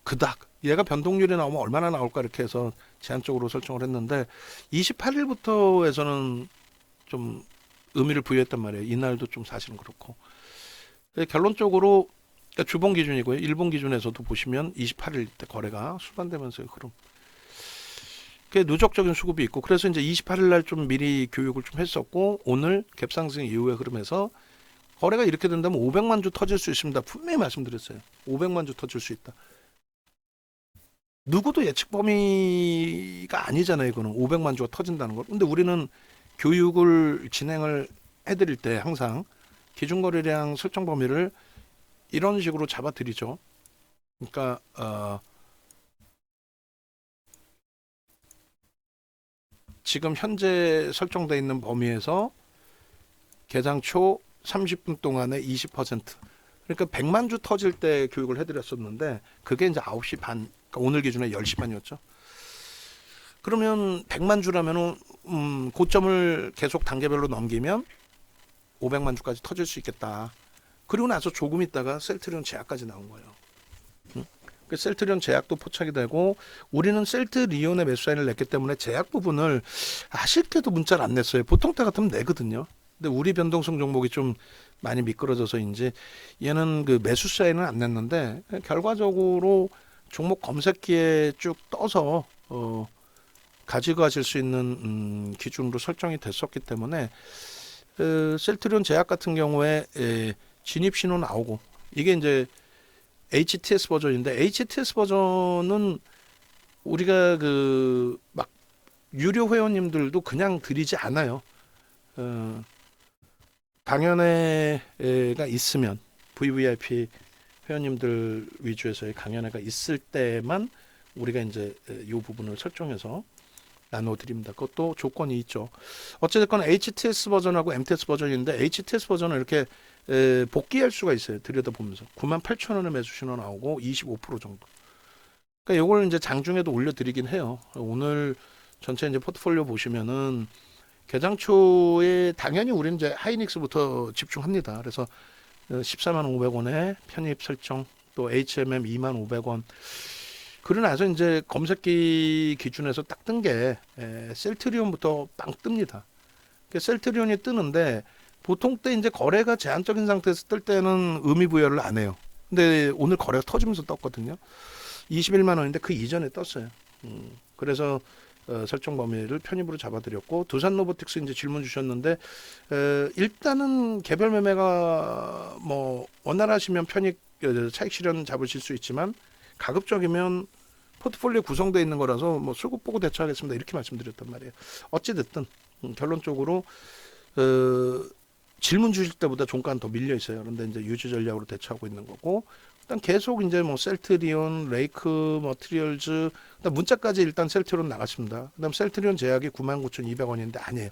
그닥 얘가 변동률이 나오면 얼마나 나올까 이렇게 해서 제한적으로 설정을 했는데 28일부터에서는 좀 의미를 부여했단 말이에요. 이날도 좀 사실은 그렇고. 결론적으로 그러니까 주봉 기준이고요. 일본 기준에서도 보시면 28일 때 거래가 수반되면서의 흐름. 그 누적적인 수급이 있고 그래서 이제 28일 날 좀 미리 교육을 좀 했었고 오늘 갭상승 이후의 흐름에서 거래가 이렇게 된다면 500만 주 터질 수 있습니다. 분명히 말씀드렸어요. 500만 주 터질 수 있다. 누구도 예측 범위가 아니잖아요. 이거는 500만 주가 터진다는 걸. 근데 우리는 교육을 진행을 해드릴 때 항상 기준 거래량 설정 범위를 이런 식으로 잡아드리죠. 그러니까 지금 현재 설정되어 있는 범위에서 개장 초 30분 동안에 20%. 그러니까 100만 주 터질 때 교육을 해드렸었는데 그게 이제 9시 반, 그러니까 오늘 기준에 10시 반이었죠. 그러면 100만 주라면은 고점을 계속 단계별로 넘기면 500만 주까지 터질 수 있겠다. 그리고 나서 조금 있다가 셀트리온 제약까지 나온 거예요. 그 셀트리온 제약도 포착이 되고 우리는 셀트리온의 매수 사인을 냈기 때문에 제약 부분을 아쉽게도 문자를 안 냈어요. 보통 때 같으면 내거든요. 근데 우리 변동성 종목이 좀 많이 미끄러져서인지 얘는 그 매수 사인은 안 냈는데 결과적으로 종목 검색기에 쭉 떠서 가지고 가실 수 있는 기준으로 설정이 됐었기 때문에 셀트리온 제약 같은 경우에 진입 신호 나오고 이게 이제 HTS 버전인데 HTS 버전은 우리가 그 막 유료 회원님들도 그냥 드리지 않아요. 강연회가 있으면 VVIP 회원님들 위주에서의 강연회가 있을 때만 우리가 이제 이 부분을 설정해서 나눠드립니다. 그것도 조건이 있죠. 어쨌든 HTS 버전하고 MTS 버전인데 HTS 버전은 이렇게 복귀할 수가 있어요. 들여다보면서 98,000원에 매수 신호 나오고 25% 정도. 그러니까 이걸 이제 장중에도 올려드리긴 해요. 오늘 전체 이제 포트폴리오 보시면은 개장 초에 당연히 우리는 이제 하이닉스부터 집중합니다. 그래서 14만 500원에 편입 설정, 또 HMM 2만 500원. 그러고 나서 이제 검색기 기준에서 딱 뜬 게 셀트리온부터 빵 뜹니다. 셀트리온이 뜨는데 보통 때 이제 거래가 제한적인 상태에서 뜰 때는 의미 부여를 안 해요. 근데 오늘 거래가 터지면서 떴거든요. 21만 원인데 그 이전에 떴어요. 그래서 설정 범위를 편입으로 잡아드렸고 두산 로보틱스 이제 질문 주셨는데 일단은 개별 매매가 뭐 원활하시면 편입 차익 실현 잡으실 수 있지만 가급적이면 포트폴리오 구성되어 있는 거라서 뭐 수급 보고 대처하겠습니다 이렇게 말씀드렸단 말이에요. 어찌 됐든 결론적으로 질문 주실 때보다 종가는 더 밀려 있어요. 그런데 이제 유지 전략으로 대처하고 있는 거고 일단 계속 이제 뭐 셀트리온, 레이크 머티리얼즈, 일단 문자까지 일단 셀트리온 나갔습니다. 그다음 셀트리온 제약이 99,200원인데 아니에요.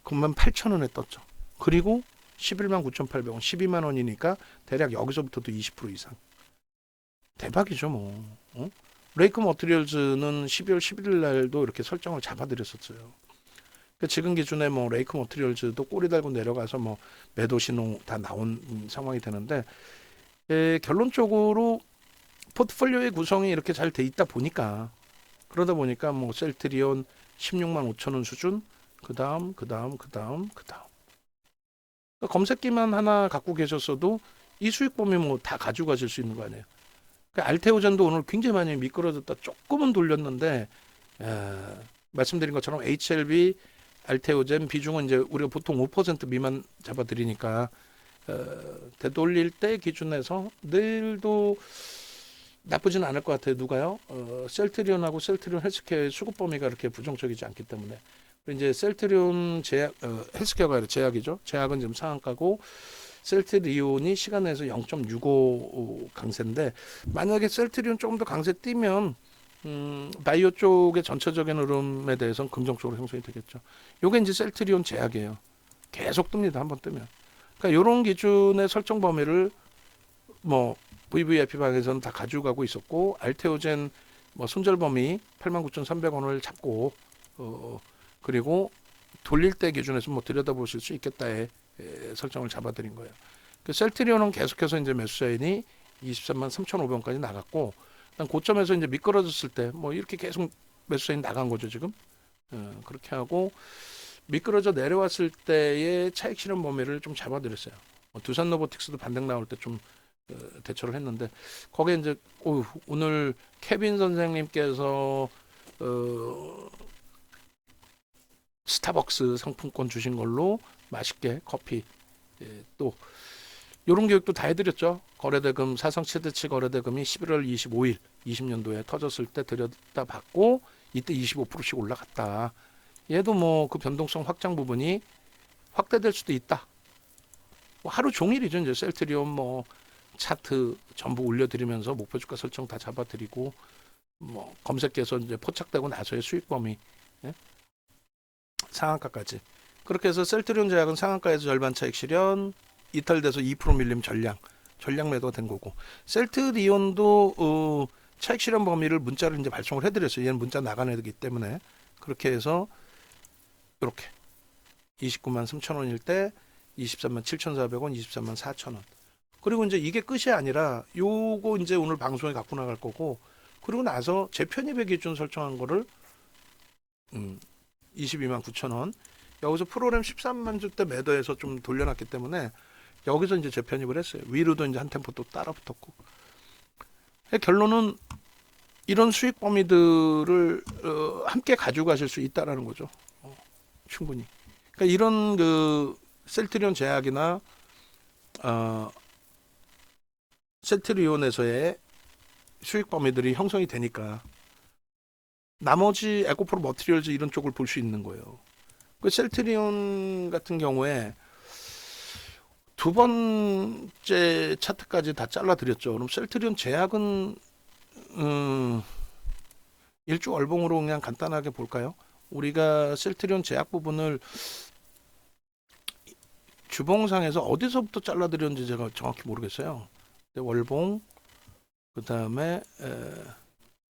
98,000원에 떴죠. 그리고 119,800원, 12만 원이니까 대략 여기서부터도 20% 이상. 대박이죠, 뭐. 레이크 머티리얼즈는 12월 11일 날도 이렇게 설정을 잡아드렸었어요. 지금 기준에 뭐 레이크 머티리얼즈도 꼬리 달고 내려가서 뭐 매도 신호 다 나온 상황이 되는데 결론적으로 포트폴리오의 구성이 이렇게 잘 돼 있다 보니까 그러다 보니까 뭐 셀트리온 16만 5천 원 수준 그다음 검색기만 하나 갖고 계셨어도 이 수익 범위 뭐 다 가지고 가실 수 있는 거 아니에요. 알테오젠도 오늘 굉장히 많이 미끄러졌다 조금은 돌렸는데 말씀드린 것처럼 HLB 알테오젠 비중은 이제 우리가 보통 5% 미만 잡아드리니까 되돌릴 때 기준에서 내일도 나쁘지는 않을 것 같아요. 누가요? 셀트리온하고 셀트리온 헬스케어의 수급 범위가 그렇게 부정적이지 않기 때문에 이제 셀트리온 제약 헬스케어가 아니라 제약이죠. 제약은 지금 상한가고 셀트리온이 시간 내에서 0.65 강세인데 만약에 셀트리온 조금 더 강세 뛰면 바이오 쪽의 전체적인 흐름에 대해서는 긍정적으로 형성이 되겠죠. 요게 이제 셀트리온 제약이에요. 계속 뜹니다. 한번 뜨면. 그러니까 이런 기준의 설정 범위를 뭐 VVIP 방에서는 다 가지고 가고 있었고 알테오젠 뭐 손절 범위 89,300원을 잡고 그리고 돌릴 때 기준에서 뭐 들여다보실 수 있겠다에 설정을 잡아드린 거예요. 그 셀트리온은 계속해서 이제 매수 사인이 23만 3,500원까지 나갔고 일단 고점에서 이제 미끄러졌을 때 뭐 이렇게 계속 매수세인 나간 거죠 지금. 그렇게 하고 미끄러져 내려왔을 때의 차익 실현 범위를 좀 잡아드렸어요. 두산 로보틱스도 반등 나올 때 좀 대처를 했는데 거기에 이제 오늘 케빈 선생님께서 스타벅스 상품권 주신 걸로 맛있게 커피 또 이런 교육도 다 해드렸죠. 거래대금 사상 최대치 거래대금이 11월 25일 20년도에 터졌을 때 들여다 받고 이때 25%씩 올라갔다. 얘도 뭐 그 변동성 확장 부분이 확대될 수도 있다. 뭐 하루 종일이죠. 이제 셀트리온 뭐 차트 전부 올려드리면서 목표 주가 설정 다 잡아드리고 뭐 검색해서 이제 포착되고 나서의 수익 범위 상한가까지 그렇게 해서 셀트리온 제약은 상한가에서 절반 차익 실현 이탈돼서 2% 밀림 전량 매도가 된 거고 셀트리온도 차익 실현 범위를 문자를 이제 발송을 해드렸어요. 얘는 문자 나가내기 때문에 그렇게 해서 이렇게 29만 3천 원일 때 23만 7,400원, 23만 4천 원. 그리고 이제 이게 끝이 아니라 요거 이제 오늘 방송에 갖고 나갈 거고 그리고 나서 재편입의 기준 설정한 거를 22만 9천 원. 여기서 프로그램 13만 주 때 매도해서 좀 돌려놨기 때문에 여기서 이제 재편입을 했어요. 위로도 이제 한 템포 또 따라 붙었고. 결론은 이런 수익 범위들을 함께 가지고 가실 수 있다라는 거죠. 충분히. 그러니까 이런 그 셀트리온 제약이나 셀트리온에서의 수익 범위들이 형성이 되니까 나머지 에코프로 머티리얼즈 이런 쪽을 볼 수 있는 거예요. 그 셀트리온 같은 경우에 두 번째 차트까지 다 잘라드렸죠. 그럼 셀트리온 제약은 일주 월봉으로 그냥 간단하게 볼까요? 우리가 셀트리온 제약 부분을 주봉상에서 어디서부터 잘라드렸는지 제가 정확히 모르겠어요. 근데 월봉 그 다음에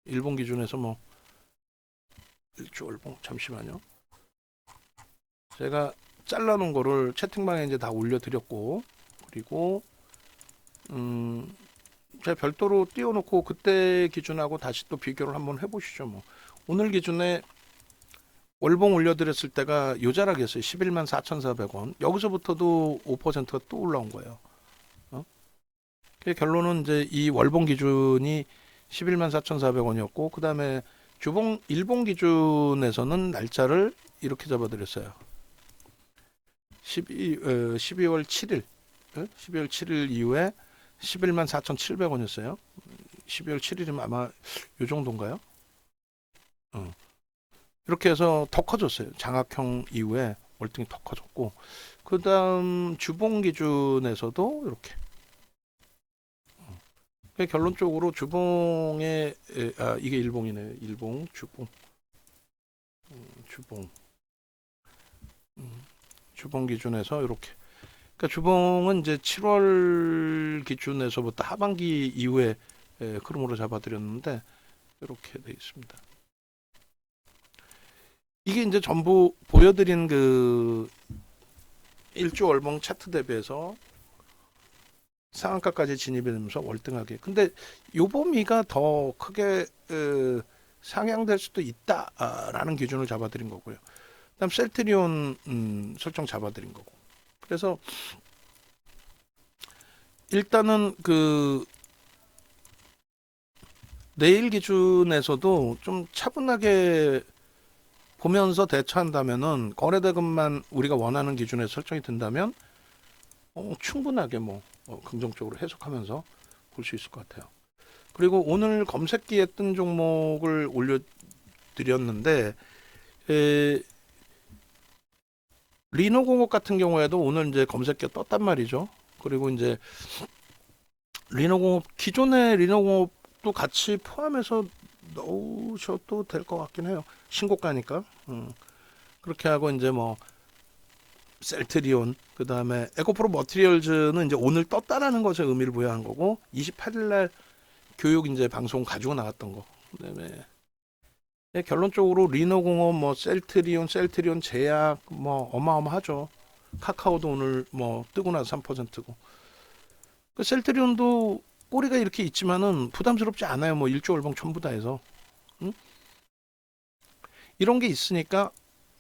일봉 기준에서 뭐 일주 월봉 잠시만요. 제가 잘라놓은 거를 채팅방에 이제 다 올려드렸고 그리고 제가 별도로 띄워놓고 그때 기준하고 다시 또 비교를 한번 해보시죠. 뭐 오늘 기준에 월봉 올려드렸을 때가 요자락이었어요. 11만 4,400원. 여기서부터도 5%가 또 올라온 거예요. 결론은 이제 이 월봉 기준이 11만 4,400원이었고 그 다음에 주봉 일봉 기준에서는 날짜를 이렇게 잡아드렸어요. 12월 7일 12월 7일 이후에 11만 4,700원이었어요. 12월 7일이면 아마 요 정도인가요? 이렇게 해서 더 커졌어요. 장악형 이후에 월등히 더 커졌고 그 다음 주봉 기준에서도 이렇게 결론적으로 주봉에 이게 일봉이네요. 일봉 주봉 주봉 기준에서 이렇게 그러니까 주봉은 이제 7월 기준에서부터 하반기 이후에 흐름으로 잡아드렸는데 이렇게 돼 있습니다. 이게 이제 전부 보여드린 그 일주 월봉 차트 대비해서 상한가까지 진입이 되면서 월등하게. 근데 요 범위가 더 크게 상향될 수도 있다라는 기준을 잡아드린 거고요. 그다음 셀트리온 설정 잡아드린 거고. 그래서 일단은 그 내일 기준에서도 좀 차분하게 보면서 대처한다면은 거래대금만 우리가 원하는 기준에 설정이 된다면 충분하게 뭐 긍정적으로 해석하면서 볼 수 있을 것 같아요. 그리고 오늘 검색기에 뜬 종목을 올려드렸는데 리노공업 같은 경우에도 오늘 이제 검색기에 떴단 말이죠. 그리고 이제 리노공업 기존의 리노공업도 같이 포함해서 넣으셔도 될 것 같긴 해요. 신고가니까. 그렇게 하고 이제 뭐 셀트리온 그 다음에 에코프로 머티리얼즈는 이제 오늘 떴다라는 것에 의미를 부여한 거고 28일날 교육 이제 방송 가지고 나갔던 거. 그다음에 결론적으로 리노공업 뭐 셀트리온 제약 뭐 어마어마하죠. 카카오도 오늘 뭐 뜨고 나서 3%고 그 셀트리온도 꼬리가 이렇게 있지만은 부담스럽지 않아요. 뭐 1조 월봉 전부 다 해서. 응? 이런 게 있으니까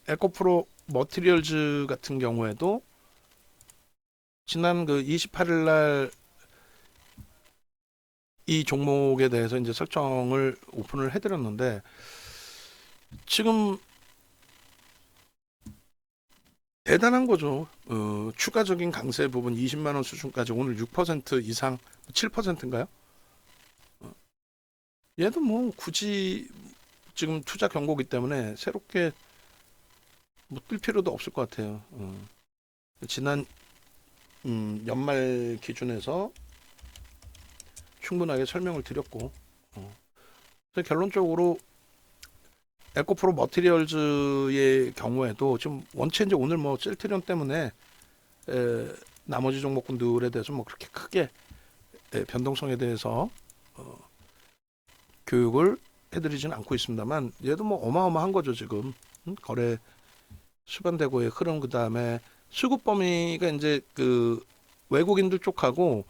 에코프로 머티리얼즈 같은 경우에도 지난 그 28일 날 이 종목에 대해서 이제 설정을 오픈을 해드렸는데 지금 대단한 거죠. 추가적인 강세 부분 20만 원 수준까지 오늘 6% 이상 7%인가요? 얘도 뭐 굳이 지금 투자 경고기 때문에 새롭게 뭐 뜰 필요도 없을 것 같아요. 지난 연말 기준에서 충분하게 설명을 드렸고 그래서 결론적으로 에코프로 머티리얼즈의 경우에도 지금 원체 이제 오늘 뭐 셀트리온 때문에 나머지 종목군들에 대해서 뭐 그렇게 크게 변동성에 대해서 교육을 해드리지는 않고 있습니다만 얘도 뭐 어마어마한 거죠 지금 거래 수반되고의 흐름 그 다음에 수급 범위가 이제 그 외국인들 쪽하고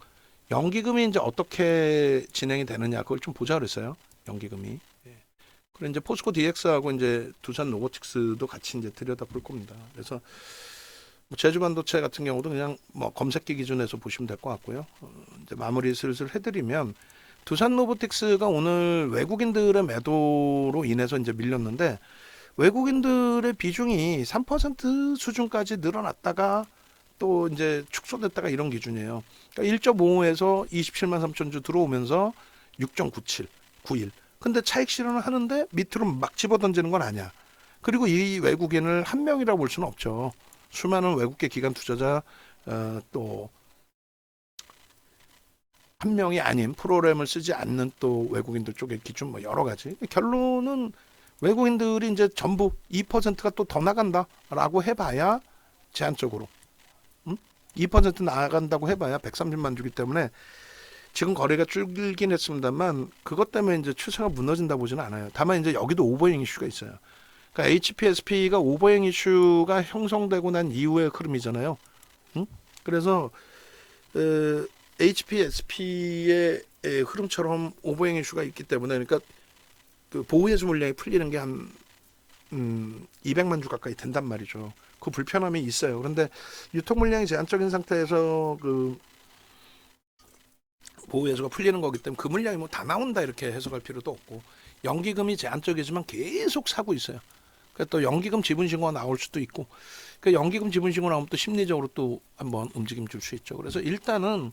연기금이 이제 어떻게 진행이 되느냐 그걸 좀 보자 그랬어요 연기금이. 그리고 이제 포스코 DX하고 이제 두산 로보틱스도 같이 이제 들여다볼 겁니다. 그래서 뭐 제주 반도체 같은 경우도 그냥 뭐 검색기 기준에서 보시면 될 것 같고요. 이제 마무리 슬슬 해드리면 두산 로보틱스가 오늘 외국인들의 매도로 인해서 이제 밀렸는데 외국인들의 비중이 3% 수준까지 늘어났다가 또 이제 축소됐다가 이런 기준이에요. 그러니까 1.55에서 27만 3천 주 들어오면서 6.97, 91. 근데 차익 실현을 하는데 밑으로 막 집어던지는 건 아니야. 그리고 이 외국인을 한 명이라고 볼 수는 없죠. 수많은 외국계 기관 투자자 또 한 명이 아닌 프로그램을 쓰지 않는 또 외국인들 쪽의 기준 뭐 여러 가지. 결론은 외국인들이 이제 전부 2%가 또 더 나간다라고 해봐야 제한적으로 2% 나간다고 해봐야 130만 주기 때문에 지금 거래가 줄긴 했습니다만 그것 때문에 이제 추세가 무너진다 보지는 않아요. 다만 이제 여기도 오버행 이슈가 있어요. 그러니까 HPSP가 오버행 이슈가 형성되고 난 이후의 흐름이잖아요. 그래서 HPSP의 흐름처럼 오버행 이슈가 있기 때문에 그러니까 그 보호해수 물량이 풀리는 게 한 200만 주 가까이 된단 말이죠. 그 불편함이 있어요. 그런데 유통 물량이 제한적인 상태에서 그 보호해수가 풀리는 거기 때문에 그 물량이 뭐 다 나온다 이렇게 해석할 필요도 없고 연기금이 제한적이지만 계속 사고 있어요. 그러니까 또 연기금 지분 신고가 나올 수도 있고 그 연기금 지분 신고 나오면 또 심리적으로 또 한번 움직임 줄 수 있죠. 그래서 일단은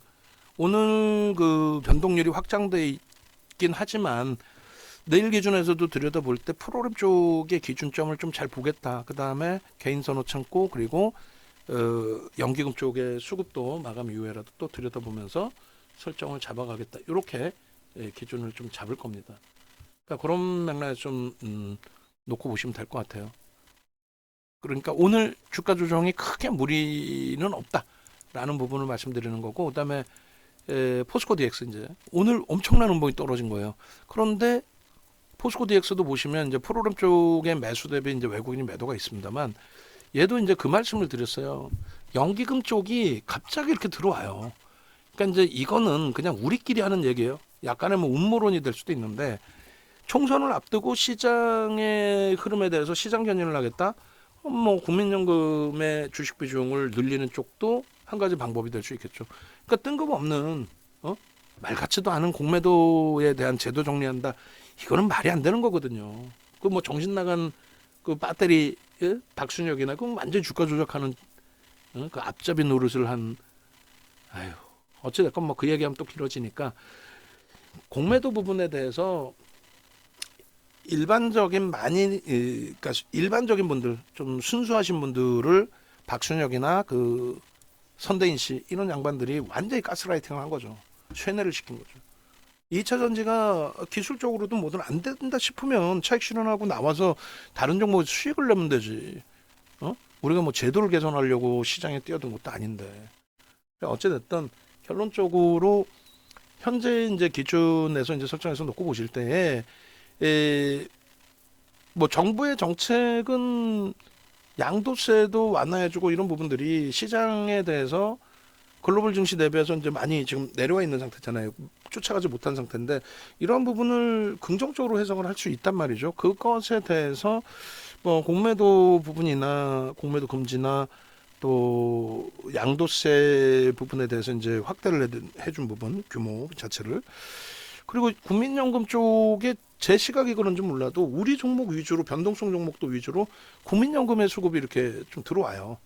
오늘 그 변동률이 확장돼 있긴 하지만 내일 기준에서도 들여다볼 때 프로그램 쪽의 기준점을 좀 잘 보겠다. 그 다음에 개인 선호 창고 그리고 연기금 쪽의 수급도 마감 이후에라도 또 들여다보면서 설정을 잡아가겠다. 이렇게 기준을 좀 잡을 겁니다. 그러니까 그런 맥락에서 좀 놓고 보시면 될 것 같아요. 그러니까 오늘 주가 조정이 크게 무리는 없다라는 부분을 말씀드리는 거고, 그다음에 포스코 DX 이제 오늘 엄청난 음봉이 떨어진 거예요. 그런데 포스코 DX도 보시면 이제 프로그램 쪽에 매수 대비 이제 외국인 매도가 있습니다만 얘도 이제 그 말씀을 드렸어요. 연기금 쪽이 갑자기 이렇게 들어와요. 그러니까 이제 이거는 그냥 우리끼리 하는 얘기예요. 약간의 뭐 음모론이 될 수도 있는데 총선을 앞두고 시장의 흐름에 대해서 시장 견인을 하겠다. 뭐 국민연금의 주식 비중을 늘리는 쪽도 한 가지 방법이 될 수 있겠죠. 그러니까 뜬금없는 말 같지도 않은 공매도에 대한 제도 정리한다. 이거는 말이 안 되는 거거든요. 그 뭐 정신 나간 그 배터리 박순혁이나 그 완전 주가 조작하는 그 앞잡이 노릇을 한 아유 어찌됐건 뭐 그 얘기하면 또 길어지니까 공매도 부분에 대해서 일반적인 그러니까 일반적인 분들 좀 순수하신 분들을 박순혁이나 그 선대인 씨 이런 양반들이 완전히 가스라이팅을 한 거죠. 쇠뇌를 시킨 거죠. 2차 전지가 기술적으로도 뭐든 안 된다 싶으면 차익 실현하고 나와서 다른 종목에서 수익을 내면 되지. 우리가 뭐 제도를 개선하려고 시장에 뛰어든 것도 아닌데. 어찌됐든 결론적으로 현재 이제 기준에서 이제 설정해서 놓고 보실 때에 뭐 정부의 정책은 양도세도 완화해주고 이런 부분들이 시장에 대해서 글로벌 증시 대비해서 이제 많이 지금 내려와 있는 상태잖아요. 쫓아가지 못한 상태인데 이런 부분을 긍정적으로 해석을 할 수 있단 말이죠. 그것에 대해서 뭐 공매도 부분이나 공매도 금지나 또 양도세 부분에 대해서 이제 확대를 해준 부분 규모 자체를, 그리고 국민연금 쪽에 제 시각이 그런지 몰라도 우리 종목 위주로 변동성 종목도 위주로 국민연금의 수급이 이렇게 좀 들어와요.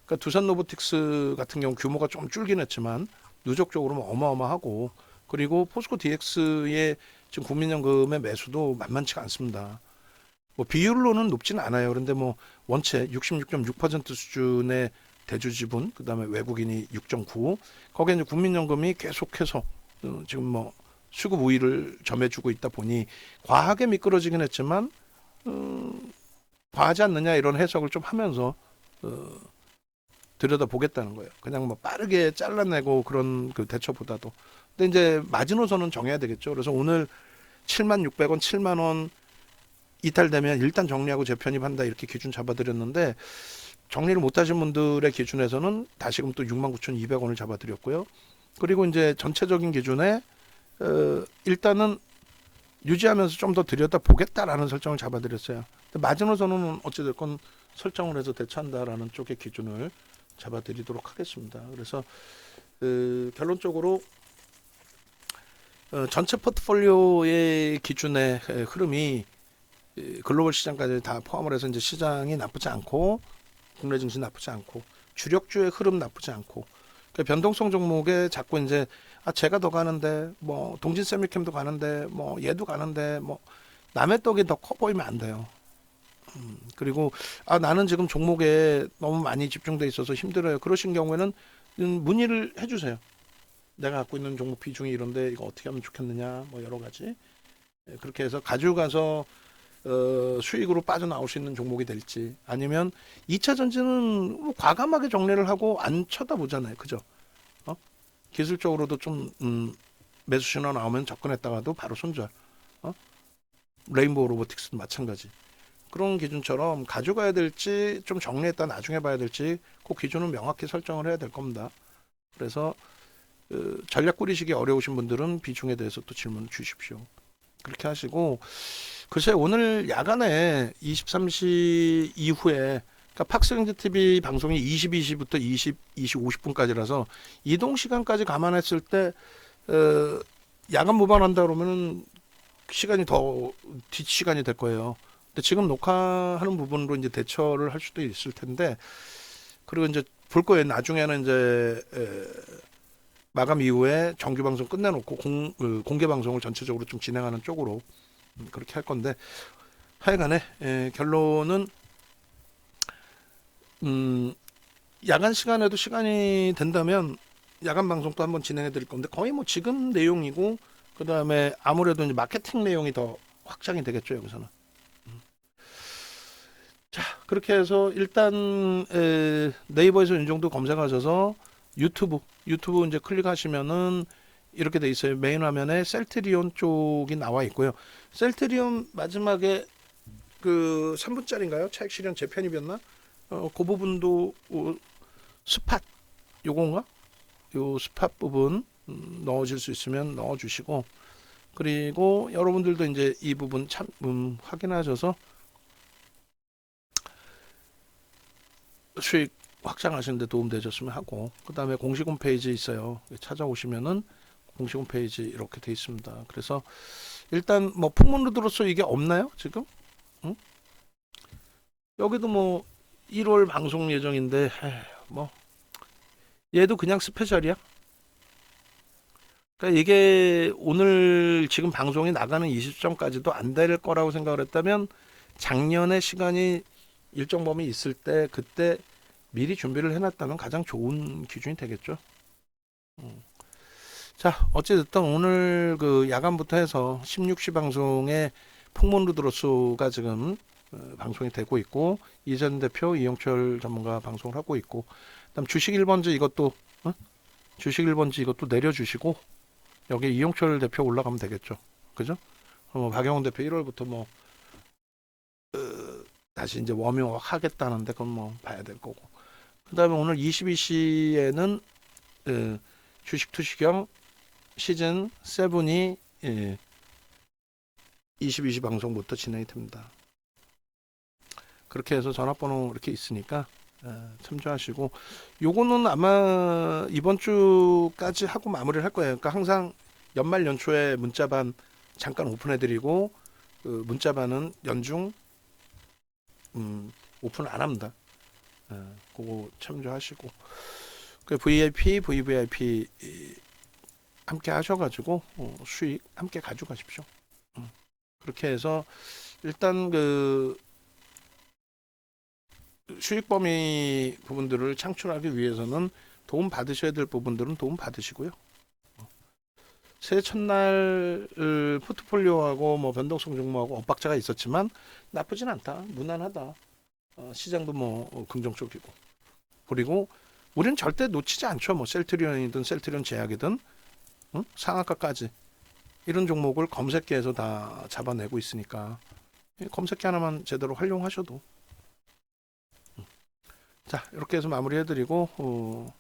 그러니까 두산 로보틱스 같은 경우 규모가 좀 줄긴 했지만 누적적으로는 어마어마하고, 그리고 포스코 DX의 지금 국민연금의 매수도 만만치가 않습니다. 뭐 비율로는 높지는 않아요. 그런데 뭐 원체 66.6% 수준의 대주 지분, 그다음에 외국인이 6.9, 거기에 이제 국민연금이 계속해서 지금 뭐 수급 우위를 점해주고 있다 보니 과하게 미끄러지긴 했지만 과하지 않느냐 이런 해석을 좀 하면서 들여다보겠다는 거예요. 그냥 뭐 빠르게 잘라내고 그런 그 대처보다도. 근데 이제 마지노선은 정해야 되겠죠. 그래서 오늘 76,600원, 7만 원 이탈되면 일단 정리하고 재편입한다 이렇게 기준 잡아드렸는데, 정리를 못하신 분들의 기준에서는 다시금 또 69,200원을 잡아드렸고요. 그리고 이제 전체적인 기준에 일단은 유지하면서 좀 더 들여다보겠다라는 설정을 잡아드렸어요. 마지노선은 어찌됐건 설정을 해서 대처한다라는 쪽의 기준을 잡아드리도록 하겠습니다. 그래서 결론적으로 전체 포트폴리오의 기준의 흐름이 글로벌 시장까지 다 포함을 해서 이제 시장이 나쁘지 않고 국내 증시 나쁘지 않고 주력주의 흐름 나쁘지 않고, 그러니까 변동성 종목에 자꾸 이제 제가 더 가는데 뭐 동진 세미캠도 가는데 뭐 얘도 가는데 뭐 남의 떡이 더 커 보이면 안 돼요. 그리고 나는 지금 종목에 너무 많이 집중돼 있어서 힘들어요. 그러신 경우에는 문의를 해주세요. 내가 갖고 있는 종목 비중이 이런데 이거 어떻게 하면 좋겠느냐, 뭐 여러 가지. 그렇게 해서 가져가서 수익으로 빠져나올 수 있는 종목이 될지, 아니면 2차 전지는 뭐 과감하게 정리를 하고 안 쳐다보잖아요. 그죠? 기술적으로도 좀 매수 신호 나오면 접근했다가도 바로 손절. 레인보우 로보틱스도 마찬가지. 그런 기준처럼 가져가야 될지 좀 정리했다 나중에 봐야 될지 그 기준은 명확히 설정을 해야 될 겁니다. 그래서 전략 꾸리시기 어려우신 분들은 비중에 대해서 또 질문을 주십시오. 그렇게 하시고, 글쎄 오늘 야간에 23시 이후에, 그러니까 팍스행지 TV 방송이 22시부터 20, 50분까지라서 이동 시간까지 감안했을 때 야간 모반한다 그러면은 시간이 더 뒷시간이 될 거예요. 근데 지금 녹화하는 부분으로 이제 대처를 할 수도 있을 텐데, 그리고 이제 볼 거예요. 나중에는 이제 마감 이후에 정규 방송 끝내놓고 공개 방송을 전체적으로 좀 진행하는 쪽으로 그렇게 할 건데, 하여간에 결론은 야간 시간에도 시간이 된다면 야간 방송도 한번 진행해 드릴 건데, 거의 뭐 지금 내용이고 그 다음에 아무래도 이제 마케팅 내용이 더 확장이 되겠죠 여기서는. 자, 그렇게 해서 일단 네이버에서 이 정도 검색하셔서 유튜브 이제 클릭하시면은 이렇게 돼 있어요. 메인 화면에 셀트리온 쪽이 나와 있고요. 셀트리온 마지막에 그 3분짜리인가요? 차익 실현 재편입이었나? 그 부분도 스팟 요건가? 요 스팟 부분 넣어줄 수 있으면 넣어주시고, 그리고 여러분들도 이제 이 부분 참 확인하셔서 수익 확장하시는 데 도움 되셨으면 하고, 그 다음에 공식 홈페이지 있어요. 찾아오시면은 공식 홈페이지 이렇게 돼 있습니다. 그래서 일단 뭐 풍문으로서 이게 없나요 지금? 응? 여기도 뭐 1월 방송 예정인데 뭐 얘도 그냥 스페셜이야. 그러니까 이게 오늘 지금 방송이 나가는 이 시점까지도 안 될 거라고 생각을 했다면 작년에 시간이 일정 범위 있을 때 그때 미리 준비를 해놨다면 가장 좋은 기준이 되겠죠. 자, 어찌됐든 오늘 그 야간부터 해서 16시 방송에 풍문루드로스가 지금 방송이 되고 있고, 이전 대표 이영철 전문가 방송을 하고 있고, 그다음 주식 1번지 이것도 주식 1번지 이것도 내려주시고 여기 이영철 대표 올라가면 되겠죠. 그죠? 박영훈 대표 1월부터 뭐 다시 이제 워밍업 하겠다는데 그건 뭐 봐야 될 거고. 그다음에 오늘 22시에는 주식 투시경 시즌 7이 2020 방송부터 진행이 됩니다. 그렇게 해서 전화번호 이렇게 있으니까 참조하시고, 요거는 아마 이번 주까지 하고 마무리를 할 거예요. 그러니까 항상 연말 연초에 문자반 잠깐 오픈해드리고, 그 문자반은 연중 오픈 안 합니다. 그거 참조하시고, 그 VIP, VVIP 함께 하셔가지고 수익 함께 가져가십시오. 그렇게 해서 일단 그 수익 범위 부분들을 창출하기 위해서는 도움 받으셔야 될 부분들은 도움 받으시고요. 새해 첫날 포트폴리오하고 뭐 변동성 종목하고 엇박자가 있었지만 나쁘진 않다, 무난하다. 시장도 뭐 긍정적이고, 그리고 우리는 절대 놓치지 않죠. 뭐 셀트리온이든 셀트리온 제약이든 상한가까지 이런 종목을 검색기에서 다 잡아내고 있으니까 검색기 하나만 제대로 활용하셔도. 자, 이렇게 해서 마무리해드리고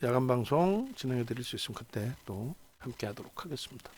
야간 방송 진행해드릴 수 있으면 그때 또 함께 하도록 하겠습니다.